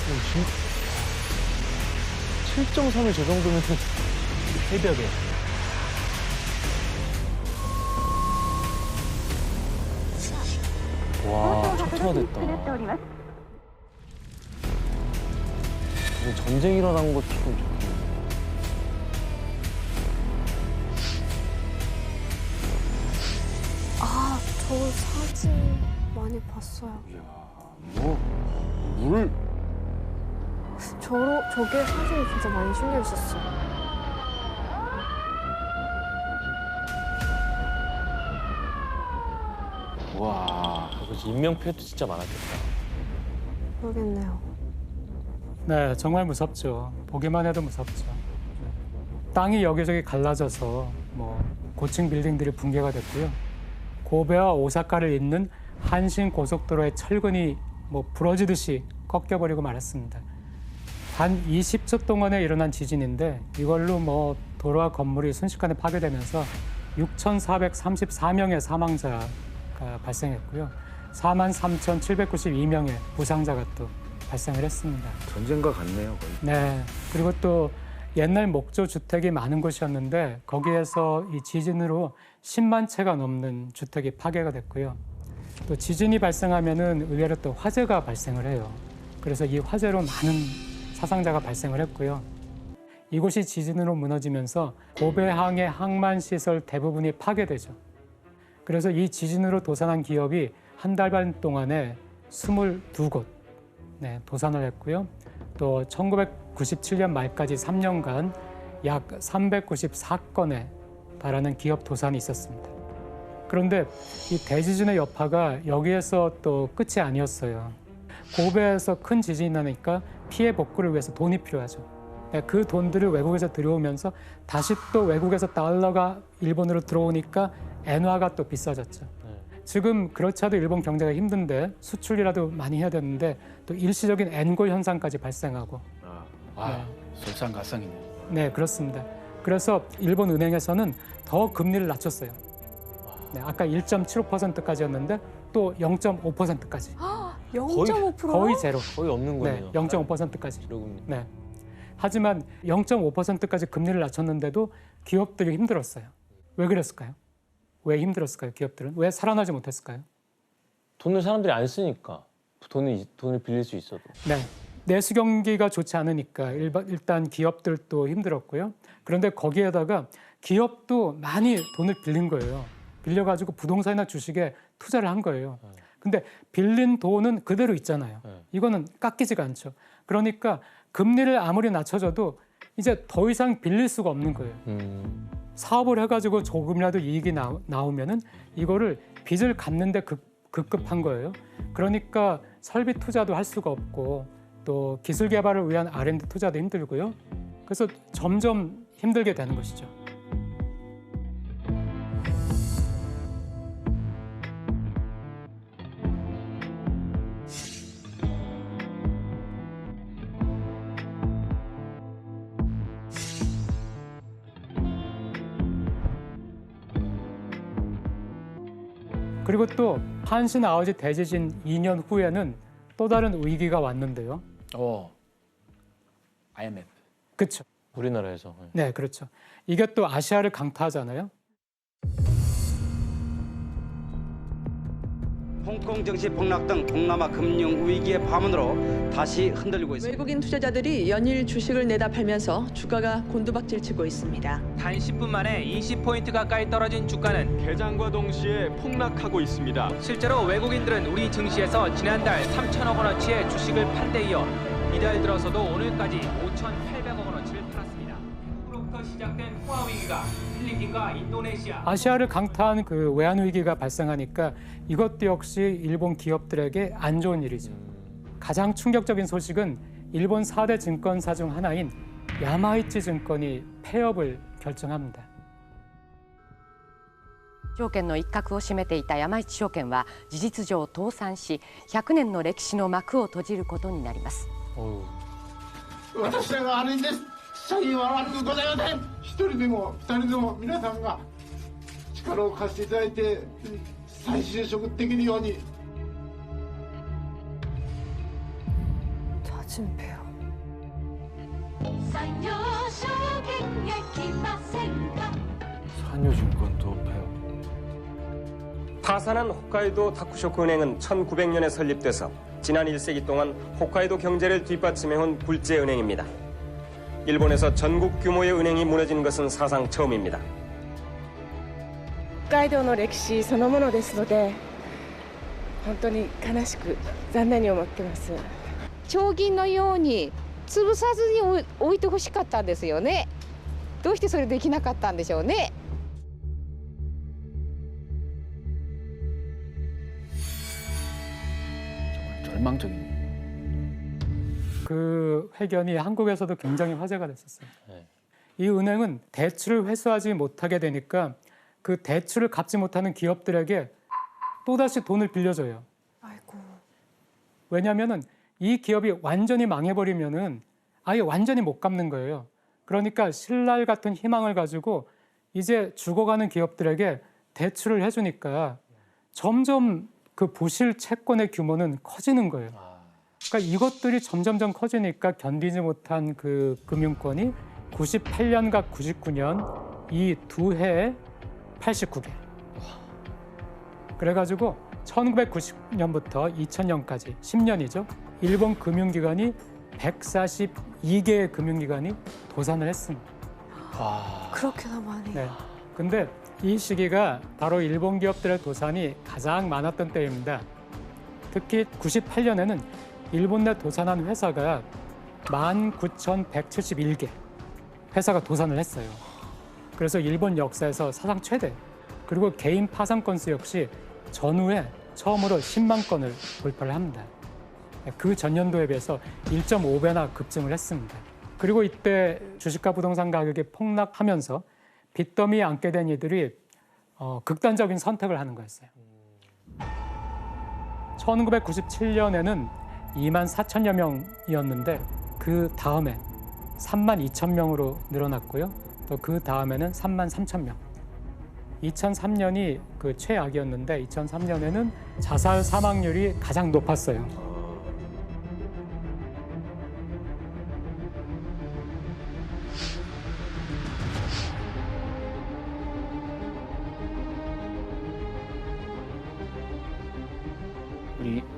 오, 7.3을 저 정도면 새벽에. 와, 초토화됐다. 무슨 전쟁 일어난 것처럼 좋겠네. 저 사진 많이 봤어요. 물? 저게 사진이 진짜 많이 신경 썼어요. 와, 그래서 인명피해도 진짜 많았겠다. 그러겠네요. 네, 정말 무섭죠. 보기만 해도 무섭죠. 땅이 여기저기 갈라져서 뭐 고층 빌딩들이 붕괴가 됐고요. 고베와 오사카를 잇는 한신 고속도로의 철근이 뭐 부러지듯이 꺾여버리고 말았습니다. 단 20초 동안에 일어난 지진인데 이걸로 뭐 도로와 건물이 순식간에 파괴되면서 6,434명의 사망자가 발생했고요. 43,792명의 부상자가 또 발생을 했습니다. 전쟁과 같네요, 거의. 네. 그리고 또 옛날 목조 주택이 많은 곳이었는데 거기에서 이 지진으로 10만 채가 넘는 주택이 파괴가 됐고요. 또 지진이 발생하면은 의외로 또 화재가 발생을 해요. 그래서 이 화재로 많은 사상자가 발생을 했고요. 이곳이 지진으로 무너지면서 고베항의 항만 시설 대부분이 파괴되죠. 그래서 이 지진으로 도산한 기업이 한 달 반 동안에 22곳 도산을 했고요. 또 1997년 말까지 3년간 약 394건에 달하는 기업 도산이 있었습니다. 그런데 이 대지진의 여파가 여기에서 또 끝이 아니었어요. 고베에서 큰 지진이 나니까 피해 복구를 위해서 돈이 필요하죠. 그 돈들을 외국에서 들여오면서 다시 또 외국에서 달러가 일본으로 들어오니까 엔화가 또 비싸졌죠. 지금 그렇지 않아도 일본 경제가 힘든데 수출이라도 많이 해야 되는데 또 일시적인 엔고 현상까지 발생하고. 와, 설상가상이네. 네, 그렇습니다. 그래서 일본 은행에서는 더 금리를 낮췄어요. 네, 아까 1.75%까지였는데 또 0.5%까지. 0.5%요? 거의 제로. 거의 없는 거네요. 네, 0.5%까지. 기록은. 네. 하지만 0.5%까지 금리를 낮췄는데도 기업들이 힘들었어요. 왜 그랬을까요? 왜 힘들었을까요? 기업들은 왜 살아나지 못했을까요? 돈을 사람들이 안 쓰니까 돈을 빌릴 수 있어도. 네, 내수 경기가 좋지 않으니까 일단 기업들도 힘들었고요. 그런데 거기에다가 기업도 많이 돈을 빌린 거예요. 빌려가지고 부동산이나 주식에 투자를 한 거예요. 근데 빌린 돈은 그대로 있잖아요. 이거는 깎이지가 않죠. 그러니까 금리를 아무리 낮춰줘도 이제 더 이상 빌릴 수가 없는 거예요. 사업을 해가지고 조금이라도 이익이 나오면은 이거를 빚을 갚는데 급급한 거예요. 그러니까 설비 투자도 할 수가 없고 또 기술 개발을 위한 R&D 투자도 힘들고요. 그래서 점점 힘들게 되는 것이죠. 그리고 또 한신 아워지 대지진 2년 후에는 또 다른 위기가 왔는데요. IMF. 그렇죠. 우리나라에서. 네, 그렇죠. 이게 또 아시아를 강타하잖아요. 홍콩 증시 폭락 등 동남아 금융 위기의 파문으로 다시 흔들리고 있습니다. 외국인 투자자들이 연일 주식을 내다 팔면서 주가가 곤두박질 치고 있습니다. 단 10분 만에 20포인트 가까이 떨어진 주가는 개장과 동시에 폭락하고 있습니다. 실제로 외국인들은 우리 증시에서 지난달 3천억 원어치의 주식을 판 데 이어 이달 들어서도 오늘까지 5,800억 원어치를 팔았습니다. 미국으로부터 시작된 호화 위기가 필리핀과 인도네시아 아시아를 강타한 그 외환 위기가 발생하니까 이것도 역시 일본 기업들에게 안 좋은 일이죠. 가장 충격적인 소식은 일본 4대 증권사 중 하나인 야마이치 증권이 폐업을 결정합니다. 証券の一角を占めていた山一証券は事実上倒産し、100年の歴史の幕を閉じることになります。私らが悪いんです。社員は悪くございません。一人でも二人でも皆さんが力を貸していただいて再就職できるように。자진배요. 산요증권도 폐업. 타산한 홋카이도 다쿠쇼쿠은행은 1900년에 설립돼서 지난 1세기 동안 홋카이도 경제를 뒷받침해온 굴재은행입니다. 일본에서 전국 규모의 은행이 무너진 것은 사상 처음입니다. 北海道の歴史そのものですので、本当に悲しく残念に思ってます。長銀のように潰さずに置いてほしかったんですよね。どうしてそれできなかったんでしょうね。 절망적인. 그 회견이 한국에서도 굉장히 화제가 됐었어요. 이 은행은 대출을 회수하지 못하게 되니까 그 대출을 갚지 못하는 기업들에게 또다시 돈을 빌려줘요. 아이고. 왜냐하면은 이 기업이 완전히 망해버리면은 아예 완전히 못 갚는 거예요. 그러니까 신랄 같은 희망을 가지고 이제 죽어가는 기업들에게 대출을 해주니까 점점 그 부실 채권의 규모는 커지는 거예요. 그러니까 이것들이 점점점 커지니까 견디지 못한 그 금융권이 98년과 99년 이 두 해에 89개. 그래가지고 1990년부터 2000년까지 10년이죠. 일본 금융기관이 142개의 금융기관이 도산을 했습니다. 그렇게나 많이. 네. 근데 이 시기가 바로 일본 기업들의 도산이 가장 많았던 때입니다. 특히 98년에는 일본 내 도산한 회사가 19,171개 회사가 도산을 했어요. 그래서 일본 역사에서 사상 최대. 그리고 개인 파산 건수 역시 전후에 처음으로 10만 건을 돌파를 합니다. 그 전년도에 비해서 1.5배나 급증을 했습니다. 그리고 이때 주식과 부동산 가격이 폭락하면서 빚더미에 앉게 된 이들이 극단적인 선택을 하는 거였어요. 1997년에는 2만 4천여 명이었는데 그 다음에 3만 2천 명으로 늘어났고요. 또 그 다음에는 3만 3천 명. 2003년이 그 최악이었는데 2003년에는 자살 사망률이 가장 높았어요.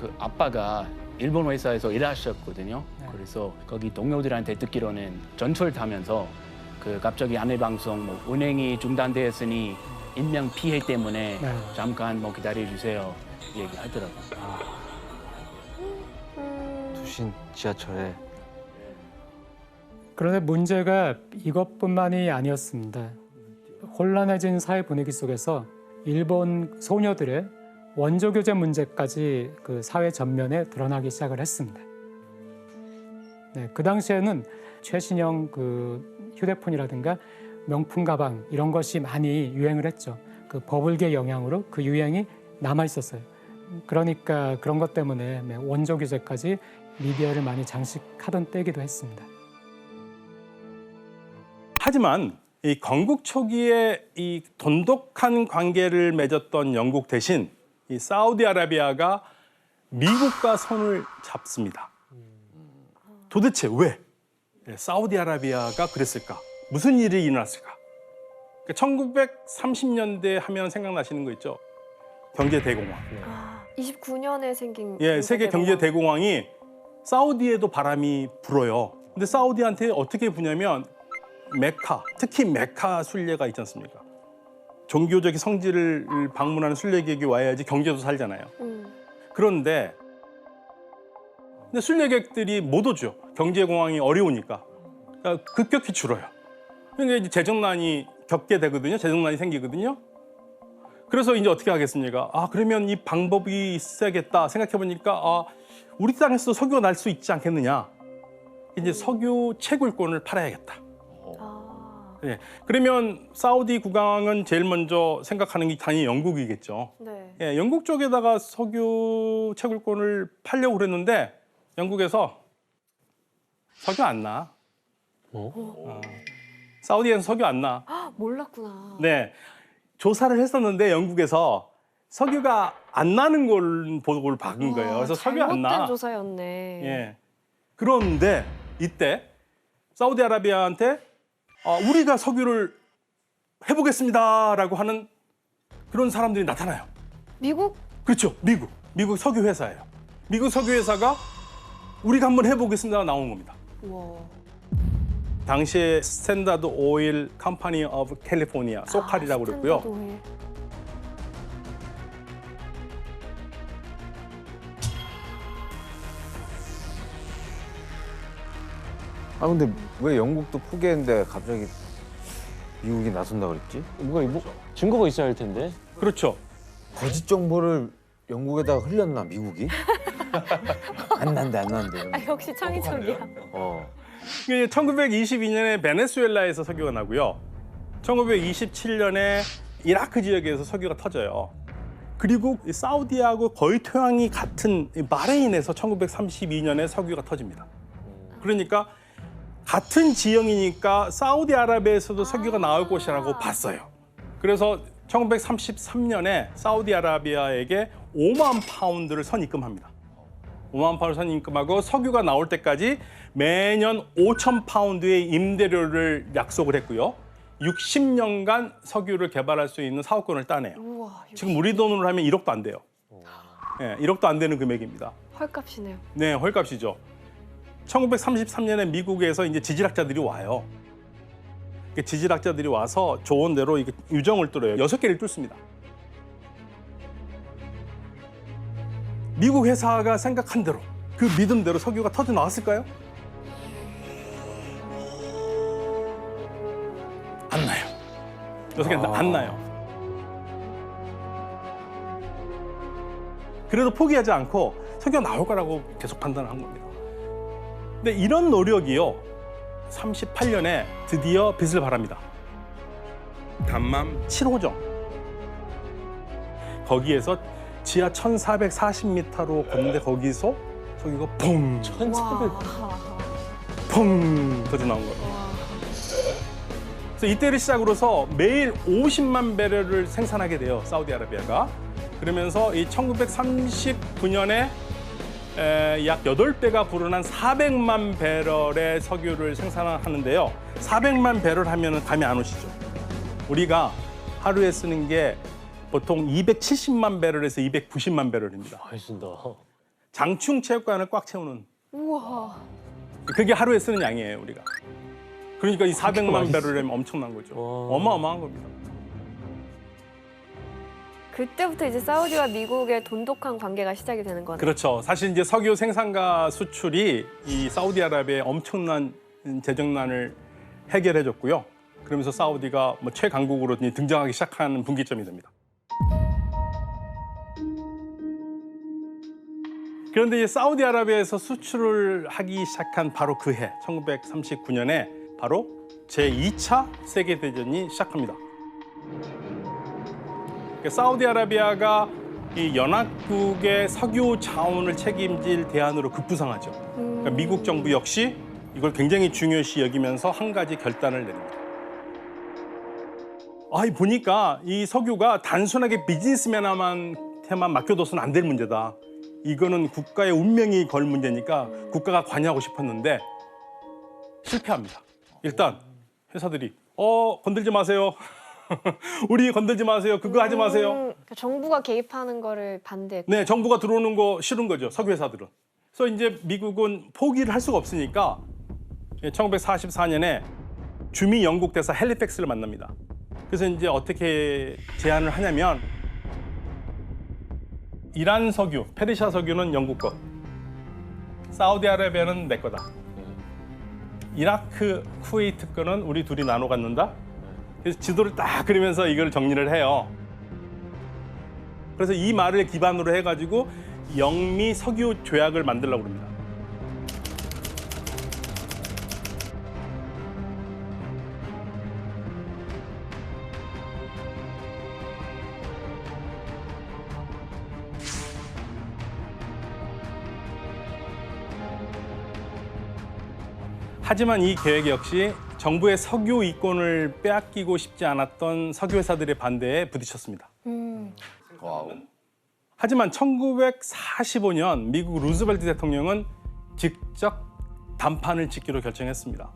그 아빠가 일본 회사에서 일하셨거든요. 그래서 거기 동료들한테 듣기로는 전철 타면서 그 갑자기 안내 방송 뭐 운행이 중단되었으니 인명 피해 때문에 잠깐 뭐 기다려 주세요 얘기하더라고요. 두신 지하철에. 그런데 문제가 이것뿐만이 아니었습니다. 혼란해진 사회 분위기 속에서 일본 소녀들의 원조 교제 문제까지 그 사회 전면에 드러나기 시작을 했습니다. 네, 그 당시에는 최신형 그 휴대폰이라든가 명품 가방 이런 것이 많이 유행을 했죠. 그 버블계 영향으로 그 유행이 남아 있었어요. 그러니까 그런 것 때문에 원조 교제까지 미디어를 많이 장식하던 때이기도 했습니다. 하지만 이 건국 초기에 이 돈독한 관계를 맺었던 영국 대신 이 사우디아라비아가 미국과 손을 잡습니다. 도대체 왜 사우디아라비아가 그랬을까? 무슨 일이 일어났을까? 1930년대 하면 생각나시는 거 있죠? 경제대공황. 29년에 생긴 세계 경제대공황이 사우디에도 바람이 불어요. 근데 사우디한테 어떻게 부냐면 메카, 특히 메카 순례가 있지 않습니까? 종교적 성지를 방문하는 순례객이 와야지 경제도 살잖아요. 그런데 순례객들이 못 오죠. 경제공황이 어려우니까. 그러니까 급격히 줄어요. 그러니까 이제 재정난이 겪게 되거든요. 재정난이 생기거든요. 그래서 이제 어떻게 하겠습니까? 그러면 이 방법이 있어야겠다 생각해보니까 우리 땅에서 석유가 날 수 있지 않겠느냐. 이제 석유 채굴권을 팔아야겠다. 네. 그러면 사우디 국왕은 제일 먼저 생각하는 게 당연히 영국이겠죠. 네. 예, 영국 쪽에다가 석유 채굴권을 팔려고 그랬는데 영국에서 석유 안 나. 사우디에서 석유 안 나. 몰랐구나. 네, 조사를 했었는데 영국에서 석유가 안 나는 걸 보고를 박은 거예요. 그래서 석유 안 나. 잘못된 조사였네. 예. 그런데 이때 사우디아라비아한테 우리가 석유를 해보겠습니다라고 하는 그런 사람들이 나타나요. 미국? 그렇죠. 미국 석유 회사예요. 미국 석유 회사가 우리가 한번 해보겠습니다 나온 겁니다. 우와. 당시에 스탠다드 오일 컴퍼니 오브 캘리포니아, 소칼이라고 그랬고요. 근데 왜 영국도 포기했는데 갑자기 미국이 나선다 그랬지? 뭔가 증거가 있어야 할 텐데. 그렇죠. 거짓 정보를 영국에다가 흘렸나 미국이? 안 난대. 역시 창의적이야. 1922년에 베네수엘라에서 석유가 나고요. 1927년에 이라크 지역에서 석유가 터져요. 그리고 사우디하고 거의 토양이 같은 바레인에서 1932년에 석유가 터집니다. 그러니까 같은 지형이니까 사우디아라비아에서도 석유가 나올 것이라고 봤어요. 그래서 1933년에 사우디아라비아에게 5만 파운드를 선입금합니다. 5만 파운드 선입금하고 석유가 나올 때까지 매년 5천 파운드의 임대료를 약속을 했고요. 60년간 석유를 개발할 수 있는 사업권을 따내요. 우와, 지금 우리 돈으로 하면 1억도 안 돼요. 네, 1억도 안 되는 금액입니다. 헐값이네요. 네, 헐값이죠. 1933년에 미국에서 이제 지질학자들이 와요. 지질학자들이 와서 조언대로 이게 유정을 뚫어요. 6개를 뚫습니다. 미국 회사가 생각한 대로, 그 믿음대로 석유가 터져 나왔을까요? 안 나요. 6개 안 나요. 그래도 포기하지 않고 석유가 나올 거라고 계속 판단한 겁니다. 근데 이런 노력이요, 38년에 드디어 빛을 발합니다. 담맘 7호정. 거기에서 지하 1440m로 걷는데 거기서 석유가 펑! 1400. 펑! 터져 나온 거예요. 그래서 이때를 시작으로서 매일 50만 배럴을 생산하게 돼요, 사우디아라비아가. 그러면서 이 1939년에 약 8배가 불어난 400만 배럴의 석유를 생산하는데요. 400만 배럴 하면 감이 안 오시죠? 우리가 하루에 쓰는 게 보통 270만 배럴에서 290만 배럴입니다. 많이 쓴다. 장충 체육관을 꽉 채우는 우와. 그게 하루에 쓰는 양이에요 우리가. 그러니까 이 400만 배럴이면 엄청난 거죠. 어마어마한 겁니다. 그때부터 이제 사우디와 미국의 돈독한 관계가 시작이 되는 거네요. 그렇죠. 사실 이제 석유 생산과 수출이 이 사우디아라비아의 엄청난 재정난을 해결해줬고요. 그러면서 사우디가 뭐 최강국으로 등장하기 시작하는 분기점이 됩니다. 그런데 이제 사우디아라비아에서 수출을 하기 시작한 바로 그 해, 1939년에 바로 제2차 세계대전이 시작합니다. 사우디아라비아가 이 연합국의 석유 자원을 책임질 대안으로 급부상하죠. 그러니까 미국 정부 역시 이걸 굉장히 중요시 여기면서 한 가지 결단을 내립니다. 보니까 이 석유가 단순하게 비즈니스맨한테만 맡겨둬서는 안 될 문제다. 이거는 국가의 운명이 걸 문제니까 국가가 관여하고 싶었는데 실패합니다. 일단 회사들이 건들지 마세요. 우리 건들지 마세요. 그거 하지 마세요. 그러니까 정부가 개입하는 거를 반대했고. 네, 정부가 들어오는 거 싫은 거죠. 석유 회사들은. 그래서 이제 미국은 포기를 할 수가 없으니까 1944년에 주미 영국 대사 헬리팩스를 만납니다. 그래서 이제 어떻게 제안을 하냐면 이란 석유, 페르시아 석유는 영국 거, 사우디아라비아는 내 거다. 이라크, 쿠웨이트 거는 우리 둘이 나눠 갖는다. 그래서 지도를 딱 그리면서 이걸 정리를 해요. 그래서 이 말을 기반으로 해가지고 영미 석유 조약을 만들려고 합니다. 하지만 이 계획 역시 정부의 석유 이권을 빼앗기고 싶지 않았던 석유 회사들의 반대에 부딪혔습니다. 하지만 1945년 미국 루즈벨트 대통령은 직접 담판을 짓기로 결정했습니다.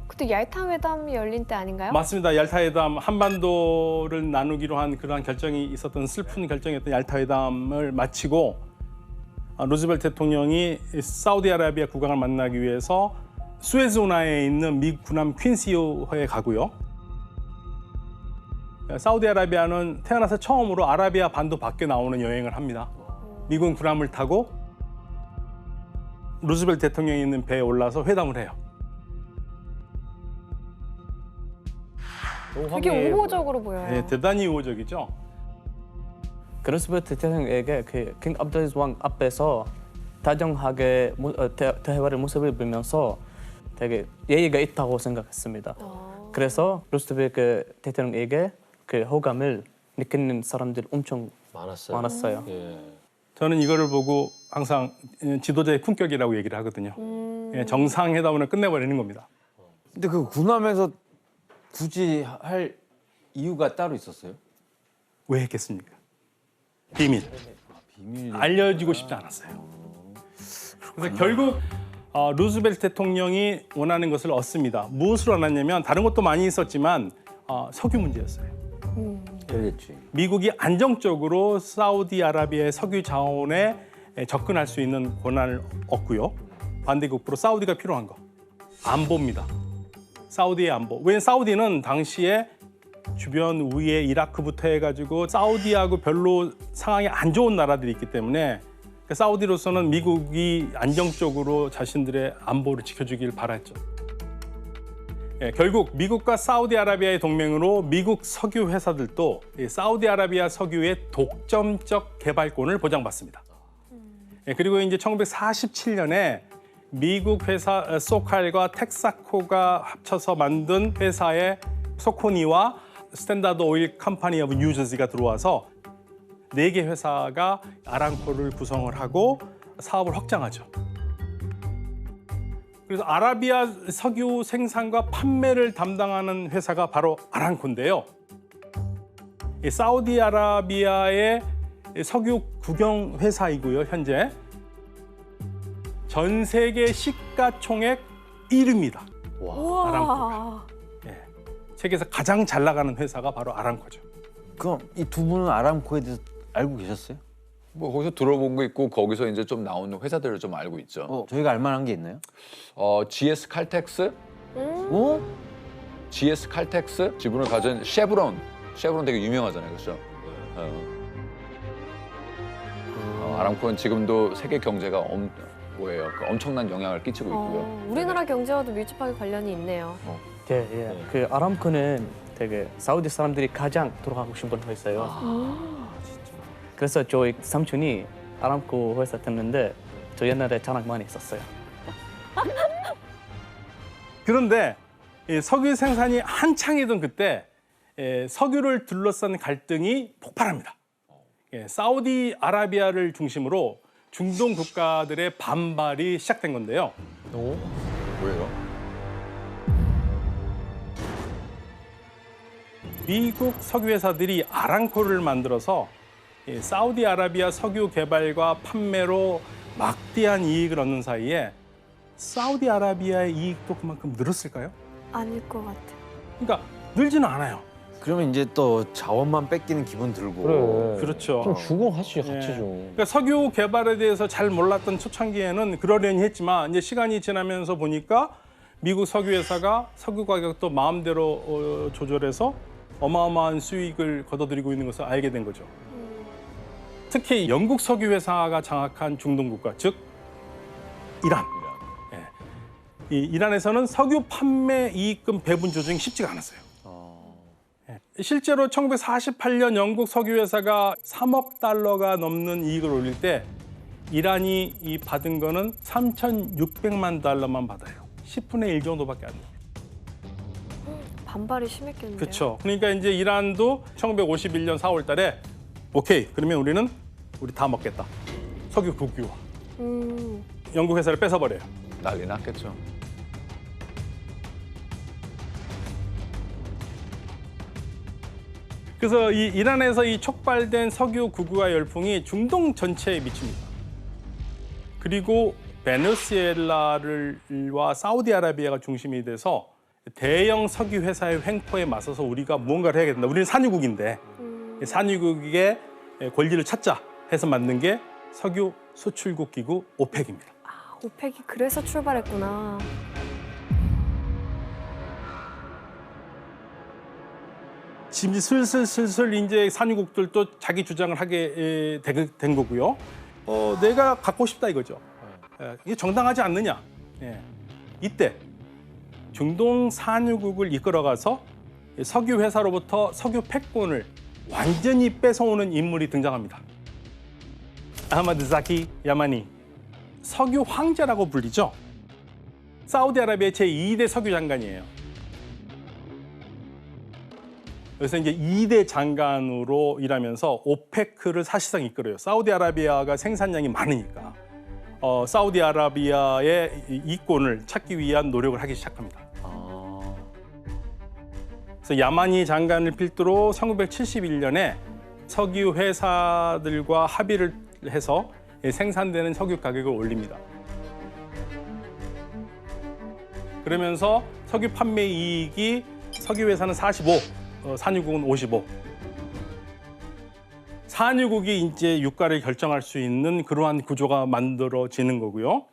그때 얄타 회담이 열린 때 아닌가요? 맞습니다. 얄타 회담, 한반도를 나누기로 한 그러한 결정이 있었던 슬픈 결정이었던 얄타 회담을 마치고 루즈벨트 대통령이 사우디아라비아 국왕을 만나기 위해서 수에즈 운하에 있는 미국 군함 퀸시호에 가고요. 사우디아라비아는 태어나서 처음으로 아라비아 반도 밖에 나오는 여행을 합니다. 미군 군함을 타고 루즈벨트 대통령이 있는 배에 올라서 회담을 해요. 되게 우호적으로 보여요. 네, 대단히 우호적이죠. 루즈벨트 대통령에게 킹 압둘 왕 앞에서 다정하게 대화를 모습을 보면서 되게 예의가 있다고 생각했습니다. 그래서 루스벨트 대통령에게 그 호감을 느끼는 사람들이 엄청 많았어요. 저는 이거를 보고 항상 지도자의 품격이라고 얘기를 하거든요. 정상회담으로 끝내버리는 겁니다. 근데 그 군함에서 굳이 할 이유가 따로 있었어요? 왜 했겠습니까? 비밀. 알려지고 싶지 않았어요. 그래서 결국 루즈벨트 대통령이 원하는 것을 얻습니다. 무엇을 원하냐면 다른 것도 많이 있었지만 석유 문제였어요. 그렇지. 미국이 안정적으로 사우디아라비아의 석유 자원에 접근할 수 있는 권한을 얻고요. 반대급부로 사우디가 필요한 거. 안보입니다. 사우디의 안보. 왜냐하면 사우디는 당시에 주변 우위에 이라크부터 해가지고 사우디하고 별로 상황이 안 좋은 나라들이 있기 때문에 사우디로서는 미국이 안정적으로 자신들의 안보를 지켜주길 바랐죠. 결국 미국과 사우디아라비아의 동맹으로 미국 석유 회사들도 사우디아라비아 석유의 독점적 개발권을 보장받습니다. 그리고 이제 1947년에 미국 회사 소칼과 텍사코가 합쳐서 만든 회사의 소코니와 스탠다드 오일 컴퍼니 오브 뉴저지가 들어와서 4개 회사가 아람코를 구성을 하고 사업을 확장하죠. 그래서 아라비아 석유 생산과 판매를 담당하는 회사가 바로 아람코인데요. 사우디아라비아의 석유 국영 회사이고요. 현재 전 세계 시가총액 1위입니다. 아람코가. 세계에서 가장 잘 나가는 회사가 바로 아람코죠. 그럼 이 두 분은 아람코에 대해서 알고 계셨어요? 뭐 거기서 들어본 거 있고 거기서 이제 좀 나오는 회사들을 좀 알고 있죠. 저희가 알만한 게 있나요? GS 칼텍스, 어? GS 칼텍스 지분을 가진 쉐브론 되게 유명하잖아요, 그렇죠? 아람코는 지금도 세계 경제가 엄청난 영향을 끼치고 있고요. 우리나라 경제와도 밀접하게 관련이 있네요. 예. 그 아람코는 되게 사우디 사람들이 가장 들어가고 싶은 회사예요. 그래서 저희 삼촌이 아람코 회사 됐는데 저 옛날에 자랑 많이 했었어요. 그런데 이 석유 생산이 한창이던 그때 석유를 둘러싼 갈등이 폭발합니다. 사우디아라비아를 중심으로 중동 국가들의 반발이 시작된 건데요. 왜요? 미국 석유 회사들이 아람코를 만들어서 사우디아라비아 석유 개발과 판매로 막대한 이익을 얻는 사이에 사우디아라비아의 이익도 그만큼 늘었을까요? 아닐 것 같아요. 그러니까 늘지는 않아요. 그러면 이제 또 자원만 뺏기는 기분 들고. 그렇죠. 좀 주고 같이 좀. 그러니까 석유 개발에 대해서 잘 몰랐던 초창기에는 그러려니 했지만 이제 시간이 지나면서 보니까 미국 석유 회사가 석유 가격도 마음대로 조절해서 어마어마한 수익을 거둬들이고 있는 것을 알게 된 거죠. 특히 영국 석유 회사가 장악한 중동 국가, 즉 이란. 이 이란에서는 석유 판매 이익금 배분 조정이 쉽지가 않았어요. 실제로 1948년 영국 석유 회사가 3억 달러가 넘는 이익을 올릴 때 이란이 받은 거는 3,600만 달러만 받아요. 10분의 1 정도밖에 안 돼요. 반발이 심했겠네요. 그렇죠. 그러니까 이제 이란도 1951년 4월 달에 오케이, 그러면 우리 다 먹겠다. 석유 국유화. 영국 회사를 뺏어버려요. 난리 났겠죠. 그래서 이 이란에서 이 촉발된 석유 국유화 열풍이 중동 전체에 미칩니다. 그리고 베네수엘라와 사우디아라비아가 중심이 돼서 대형 석유 회사의 횡포에 맞서서 우리가 무언가를 해야 된다. 우리는 산유국인데 산유국의 권리를 찾자 해서 만든 게 석유 수출국 기구 오펙입니다. 오펙이 그래서 출발했구나. 지금 슬슬 이제 산유국들도 자기 주장을 하게 된 거고요. 내가 갖고 싶다 이거죠. 이게 정당하지 않느냐. 이때 중동 산유국을 이끌어가서 석유 회사로부터 석유 패권을 완전히 뺏어오는 인물이 등장합니다. 아흐마드 자키 야마니, 석유 황제라고 불리죠. 사우디아라비아의 제2대 석유 장관이에요. 그래서 이제 2대 장관으로 일하면서 오페크를 사실상 이끌어요. 사우디아라비아가 생산량이 많으니까 사우디아라비아의 이권을 찾기 위한 노력을 하기 시작합니다. 그래서 야마니 장관을 필두로 1971년에 석유 회사들과 합의를 해서 생산되는 석유 가격을 올립니다. 그러면서 석유 판매 이익이 석유 회사는 45, 산유국은 55. 산유국이 이제 유가를 결정할 수 있는 그러한 구조가 만들어지는 거고요.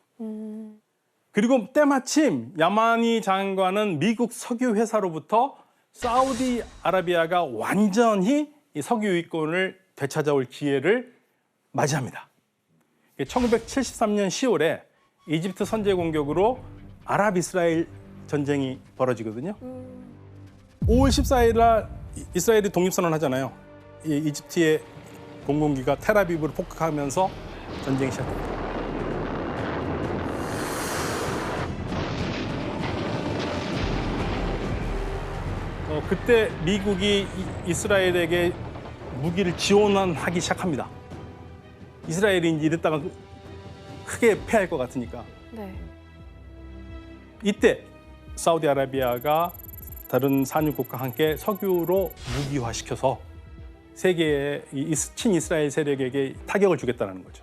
그리고 때마침 야마니 장관은 미국 석유 회사로부터 사우디아라비아가 완전히 이 석유 유익권을 되찾아올 기회를 맞이합니다. 1973년 10월에 이집트 선제 공격으로 아랍-이스라엘 전쟁이 벌어지거든요. 5월 14일 날 이스라엘이 독립선언을 하잖아요. 이 이집트의 공군기가 텔아비브를 폭격하면서 전쟁이 시작됩니다. 그때 미국이 이스라엘에게 무기를 지원하기 시작합니다. 이스라엘이 이제 이랬다가 크게 패할 것 같으니까. 네. 이때 사우디아라비아가 다른 산유국과 함께 석유로 무기화시켜서 세계의 친이스라엘 세력에게 타격을 주겠다는 거죠.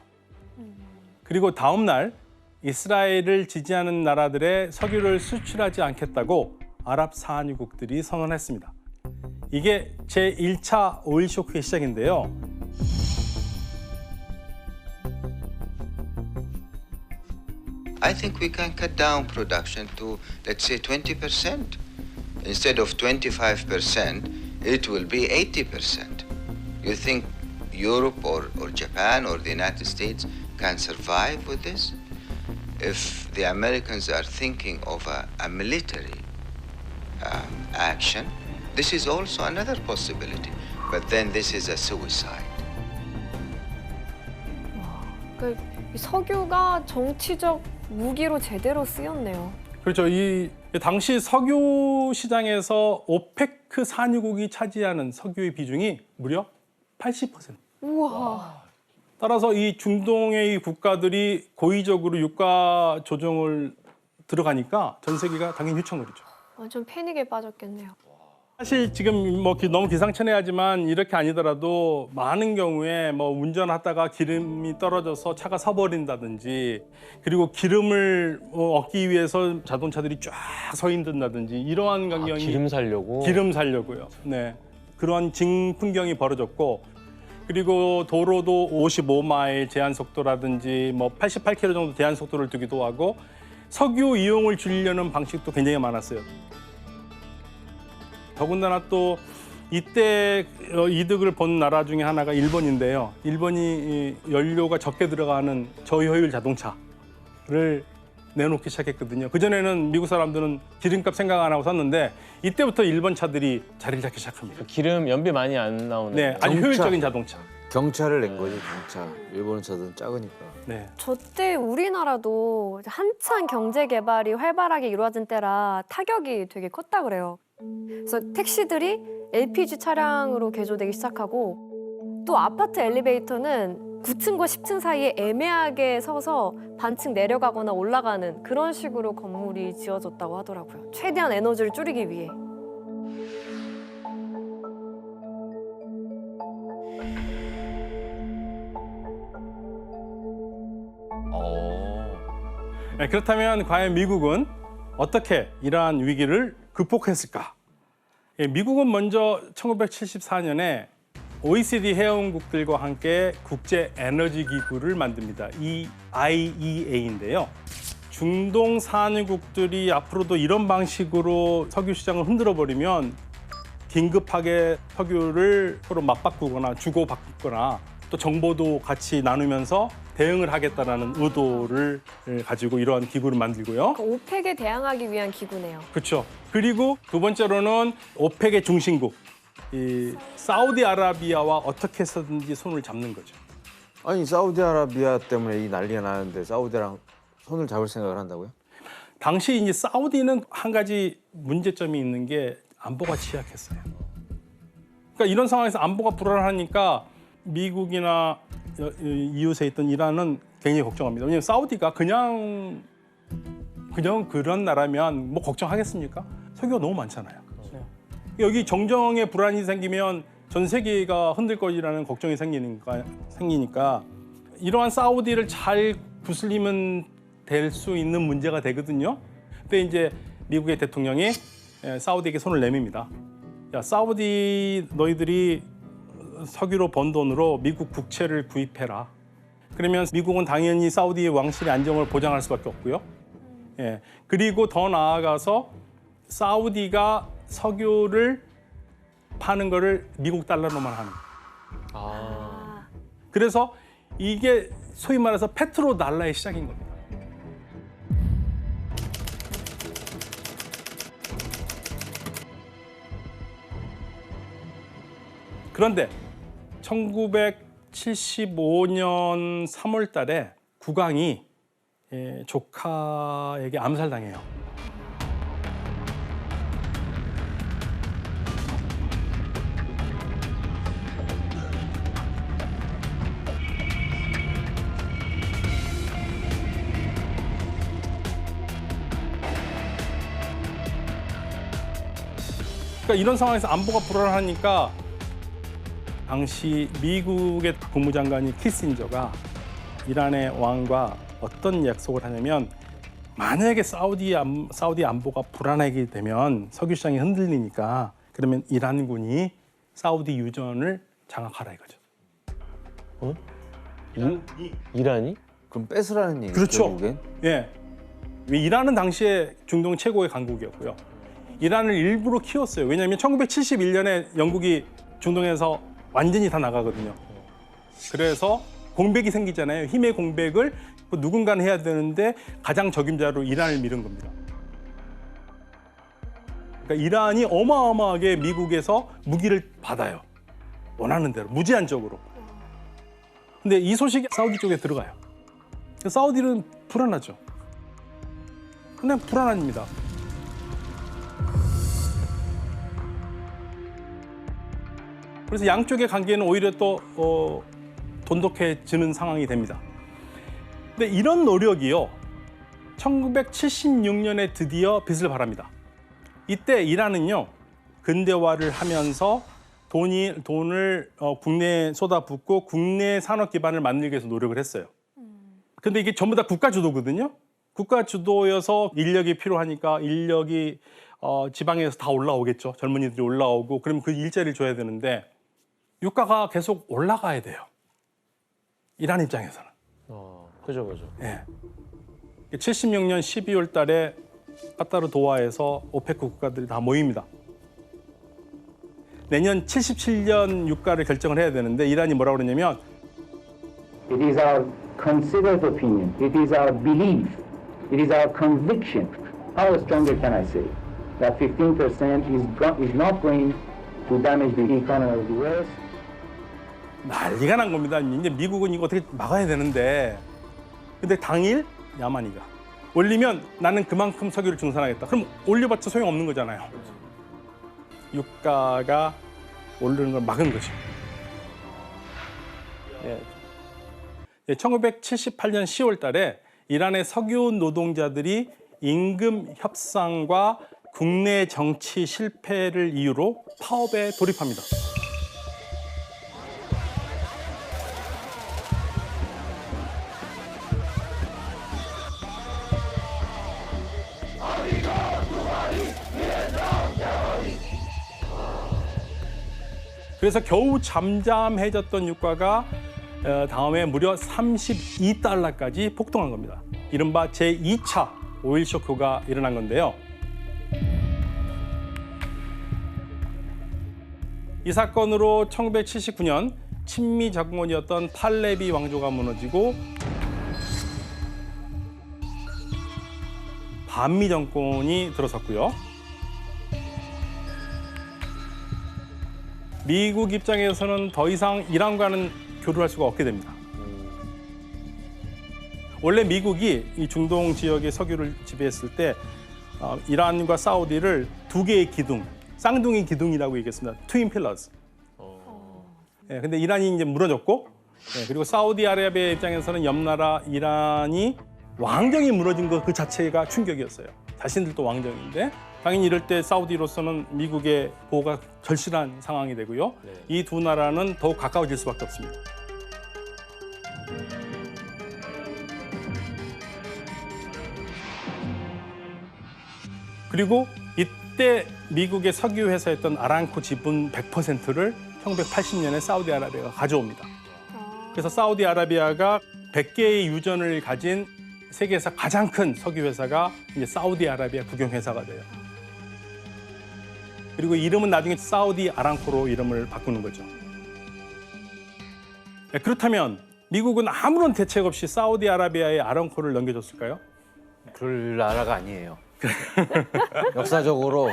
그리고 다음 날 이스라엘을 지지하는 나라들의 석유를 수출하지 않겠다고 아랍 산유국들이 선언했습니다. 이게 제1차 오일 쇼크의 시작인데요. I think we can cut down production to, let's say, 20%. Instead of 25%, it will be 80%. You think Europe or Japan or the United States can survive with this? If the Americans are thinking of a military action, this is also another possibility. But then this is a suicide. 그 석유가 정치적 무기로 제대로 쓰였네요. 그렇죠. 이 당시 석유 시장에서 오페크 산유국이 차지하는 석유의 비중이 무려 80%. 우와. 따라서 이 중동의 이 국가들이 고의적으로 유가 조정을 들어가니까 전 세계가 당연히 휘청거리죠. 완전 패닉에 빠졌겠네요. 사실 지금 뭐 너무 기상천외하지만 이렇게 아니더라도 많은 경우에 뭐 운전하다가 기름이 떨어져서 차가 서버린다든지 그리고 기름을 얻기 위해서 자동차들이 쫙 서 있는다든지 이러한 광경이 기름 살려고? 기름 살려고요. 네, 그러한 풍경이 벌어졌고 그리고 도로도 55마일 제한 속도라든지 뭐 88km 정도 제한 속도를 두기도 하고 석유 이용을 줄이려는 방식도 굉장히 많았어요. 더군다나 또 이때 이득을 본 나라 중에 하나가 일본인데요. 일본이 연료가 적게 들어가는 저효율 자동차를 내놓기 시작했거든요. 그전에는 미국 사람들은 기름값 생각 안 하고 샀는데 이때부터 일본 차들이 자리를 잡기 시작합니다. 기름 연비 많이 안 나오는. 네, 아주 효율적인 자동차. 경차를 낸 거지, 경차. 일본 차들은 작으니까. 네. 저때 우리나라도 한창 경제 개발이 활발하게 이루어진 때라 타격이 되게 컸다 그래요. 그래서 택시들이 LPG 차량으로 개조되기 시작하고 또 아파트 엘리베이터는 9층과 10층 사이에 애매하게 서서 반층 내려가거나 올라가는 그런 식으로 건물이 지어졌다고 하더라고요. 최대한 에너지를 줄이기 위해. 네, 그렇다면 과연 미국은 어떻게 이러한 위기를 극복했을까? 예, 미국은 먼저 1974년에 OECD 회원국들과 함께 국제 에너지 기구를 만듭니다. 이 IEA인데요. 중동 산유국들이 앞으로도 이런 방식으로 석유 시장을 흔들어 버리면 긴급하게 석유를 서로 맞바꾸거나 주고받거나 또 정보도 같이 나누면서 대응을 하겠다라는 의도를 가지고 이러한 기구를 만들고요. 그 오펙에 대항하기 위한 기구네요. 그렇죠. 그리고 두 번째로는 오펙의 중심국 이 사우디아라비아와 어떻게 해서든지 손을 잡는 거죠. 아니 사우디아라비아 때문에 이 난리가 나는데 사우디랑 손을 잡을 생각을 한다고요? 당시 이제 사우디는 한 가지 문제점이 있는 게 안보가 취약했어요. 그러니까 이런 상황에서 안보가 불안하니까 미국이나 이웃에 있던 이란은 굉장히 걱정합니다. 왜냐하면 사우디가 그냥 그런 나라면 뭐 걱정하겠습니까? 석유가 너무 많잖아요. 여기 정정에 불안이 생기면 전 세계가 흔들 것이라는 걱정이 생기니까 이러한 사우디를 잘 부슬리면 될 수 있는 문제가 되거든요. 근데 이제 미국의 대통령이 사우디에게 손을 내밉니다. 야, 사우디 너희들이 석유로 번 돈으로 미국 국채를 구입해라. 그러면 미국은 당연히 사우디의 왕실의 안정을 보장할 수밖에 없고요. 예. 그리고 더 나아가서 사우디가 석유를 파는 거를 미국 달러로만 하는 거예요. 그래서 이게 소위 말해서 페트로 달러의 시작인 겁니다. 그런데 1975년 3월 달에 국왕이 조카에게 암살당해요. 그러니까 이런 상황에서 안보가 불안하니까 당시 미국의 국무장관이 키신저가 이란의 왕과 어떤 약속을 하냐면 만약에 사우디 안보가 불안하게 되면 석유 시장이 흔들리니까 그러면 이란군이 사우디 유전을 장악하라 이거죠. 이란이? 그럼 뺏으라는 얘기죠. 그렇죠. 결국엔? 예. 이란은 당시에 중동 최고의 강국이었고요. 이란을 일부러 키웠어요. 왜냐하면 1971년에 영국이 중동에서 완전히 다 나가거든요. 그래서 공백이 생기잖아요. 힘의 공백을 누군가는 해야 되는데 가장 적임자로 이란을 미룬 겁니다. 그러니까 이란이 어마어마하게 미국에서 무기를 받아요. 원하는 대로, 무제한적으로. 근데 이 소식이 사우디 쪽에 들어가요. 사우디는 불안하죠. 그냥 불안합니다. 그래서 양쪽의 관계는 오히려 또 돈독해지는 상황이 됩니다. 근데 이런 노력이요, 1976년에 드디어 빛을 발합니다. 이때 이란은요, 근대화를 하면서 돈을 국내에 쏟아붓고 국내 산업 기반을 만들기 위해서 노력을 했어요. 근데 이게 전부 다 국가 주도거든요. 국가 주도여서 인력이 필요하니까 인력이 지방에서 다 올라오겠죠. 젊은이들이 올라오고 그럼 그 일자리를 줘야 되는데 유가가 계속 올라가야 돼요. 이란 입장에서는. 그죠. 예. 76년 12월 달에 카타르 도하에서 오페크 국가들이 다 모입니다. 내년 77년 유가를 결정을 해야 되는데 이란이 뭐라고 그러냐면 It is our considered opinion. It is our belief. It is our conviction. How stronger can I say? That 15% is not going to damage the economy of the West. 난리가 난 겁니다. 이제 미국은 이거 어떻게 막아야 되는데 근데 당일 야만이가 올리면 나는 그만큼 석유를 증산하겠다. 그럼 올려봤자 소용없는 거잖아요. 유가가 오르는 걸 막은 거죠. 1978년 10월 달에 이란의 석유 노동자들이 임금 협상과 국내 정치 실패를 이유로 파업에 돌입합니다. 그래서 겨우 잠잠해졌던 유가가 다음에 무려 32달러까지 폭등한 겁니다. 이른바 제2차 오일 쇼크가 일어난 건데요. 이 사건으로 1979년 친미 정권이었던 팔레비 왕조가 무너지고 반미 정권이 들어섰고요. 미국 입장에서는 더 이상 이란과는 교류할 수가 없게 됩니다. 원래 미국이 이 중동 지역의 석유를 지배했을 때 이란과 사우디를 두 개의 기둥, 쌍둥이 기둥이라고 얘기했습니다. 트윈 필러스. 근데 이란이 이제 무너졌고, 그리고 사우디아라비아 입장에서는 옆나라 이란이 왕정이 무너진 것 그 자체가 충격이었어요. 자신들도 왕정인데 당연히 이럴 때 사우디로서는 미국의 보호가 절실한 상황이 되고요. 이 두 나라는 더욱 가까워질 수밖에 없습니다. 그리고 이때 미국의 석유 회사였던 아람코 지분 100%를 1980년에 사우디아라비아가 가져옵니다. 그래서 사우디아라비아가 100개의 유전을 가진 세계에서 가장 큰 석유 회사가 이제 사우디아라비아 국영회사가 돼요. 그리고 이름은 나중에 사우디 아람코로 이름을 바꾸는 거죠. 그렇다면 미국은 아무런 대책 없이 사우디아라비아에 아람코를 넘겨줬을까요? 그럴 나라가 아니에요. 역사적으로.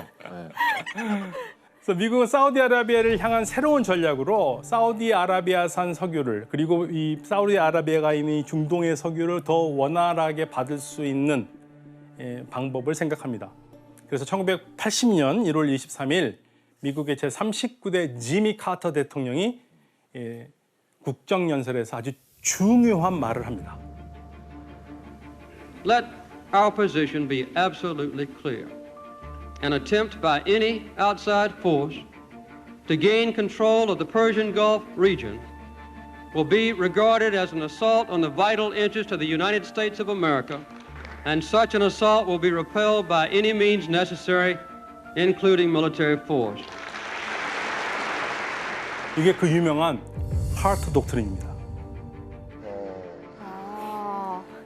그래서 미국은 사우디아라비아를 향한 새로운 전략으로 사우디아라비아산 석유를 그리고 이 사우디아라비아가 있는 이 중동의 석유를 더 원활하게 받을 수 있는 방법을 생각합니다. 그래서 1980년 1월 23일 미국의 제39대 지미 카터 대통령이 국정연설에서 아주 중요한 말을 합니다. Let our position be absolutely clear. An attempt by any outside force to gain control of the Persian Gulf region will be regarded as an assault on the vital interests of the United States of America, and such an assault will be repelled by any means necessary, including military force. 이게 그 유명한 하트 독트린입니다.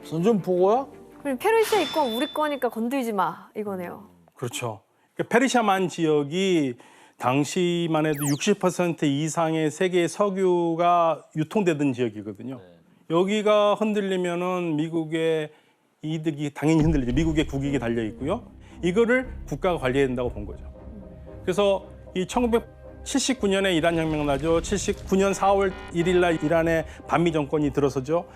선전포고야? 페르시아 이권 우리 거니까 건들지 마 이거네요. 그렇죠. 그러니까 페르시아만 지역이 당시만 해도 60% 이상의 세계의 석유가 유통되던 지역이거든요. 여기가 흔들리면은 미국의 이득이 당연히 흔들리죠. 미국의 국익이 달려 있고요. 이거를 국가가 관리해야 된다고 본 거죠. 그래서 이 1979년에 이란 혁명 나죠. 79년 4월 1일 날 이란의 반미 정권이 들어서죠.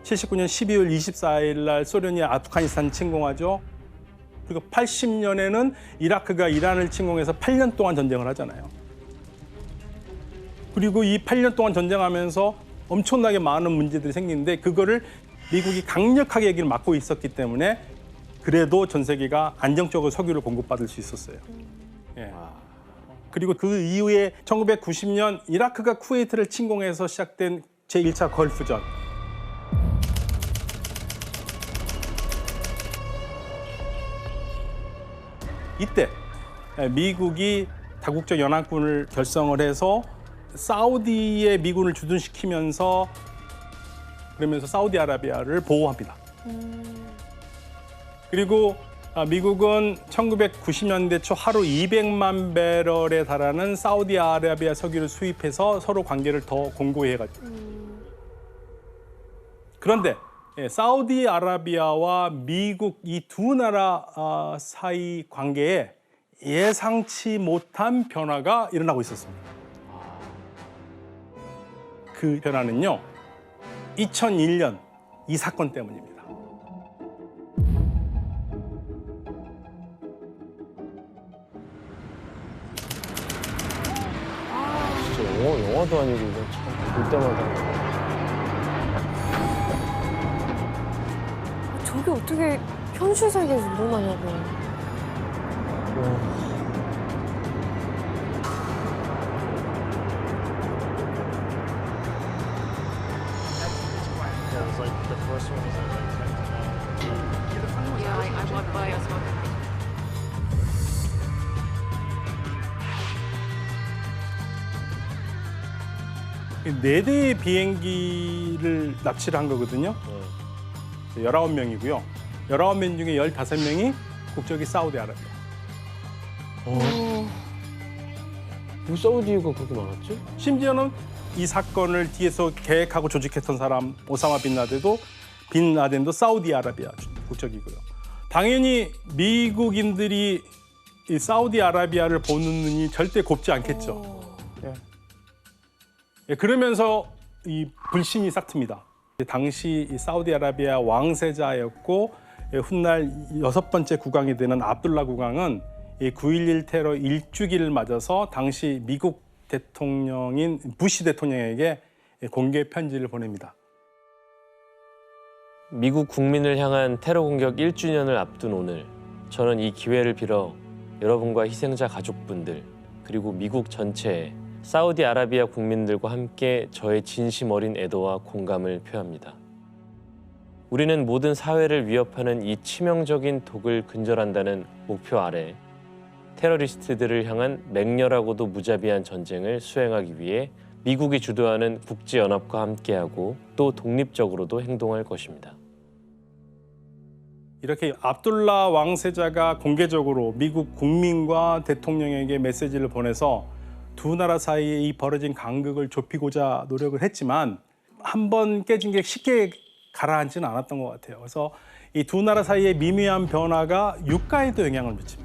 79년 12월 24일 날 소련이 아프가니스탄 침공하죠. 그리고 80년에는 이라크가 이란을 침공해서 8년 동안 전쟁을 하잖아요. 그리고 이 8년 동안 전쟁하면서 엄청나게 많은 문제들이 생기는데 그거를 미국이 강력하게 여기를 막고 있었기 때문에 그래도 전 세계가 안정적으로 석유를 공급받을 수 있었어요. 예. 그리고 그 이후에 1990년 이라크가 쿠웨이트를 침공해서 시작된 제1차 걸프전. 이때 미국이 다국적 연합군을 결성을 해서 사우디에 미군을 주둔시키면서 그러면서 사우디아라비아를 보호합니다. 그리고 미국은 1990년대 초 하루 200만 배럴에 달하는 사우디아라비아 석유를 수입해서 서로 관계를 더 공고히 해가지고. 그런데 사우디아라비아와 미국 이 두 나라 사이 관계에 예상치 못한 변화가 일어나고 있었습니다. 그 변화는요, 2001년 이 사건 때문입니다. 진짜 영화도 아니고 그냥 참 볼 때마다. 저게 어떻게 현실 세계에서 일어나냐고요. 네 대의 비행기를 납치를 한 거거든요. 19명이고요. 19명 중에 15명이 국적이 사우디아라비아. 왜 사우디가 그렇게 많았지? 심지어는 이 사건을 뒤에서 계획하고 조직했던 사람 오사마 빈 라덴도 사우디아라비아 국적이고요. 당연히 미국인들이 이 사우디아라비아를 보는 눈이 절대 곱지 않겠죠. 예, 그러면서 이 불신이 싹 틉니다. 당시 이 사우디아라비아 왕세자였고 훗날 6번째 국왕이 되는 압둘라 국왕은 이 9.11 테러 1주기를 맞아서 당시 미국 대통령인 부시 대통령에게 공개 편지를 보냅니다. 미국 국민을 향한 테러 공격 1주년을 앞둔 오늘, 저는 이 기회를 빌어 여러분과 희생자 가족분들 그리고 미국 전체에 사우디아라비아 국민들과 함께 저의 진심 어린 애도와 공감을 표합니다. 우리는 모든 사회를 위협하는 이 치명적인 독을 근절한다는 목표 아래 테러리스트들을 향한 맹렬하고도 무자비한 전쟁을 수행하기 위해 미국이 주도하는 국제연합과 함께하고 또 독립적으로도 행동할 것입니다. 이렇게 압둘라 왕세자가 공개적으로 미국 국민과 대통령에게 메시지를 보내서 두 나라 사이에 이 벌어진 간극을 좁히고자 노력을 했지만 한 번 깨진 게 쉽게 가라앉지는 않았던 것 같아요. 그래서 이 두 나라 사이의 미미한 변화가 유가에도 영향을 미칩니다.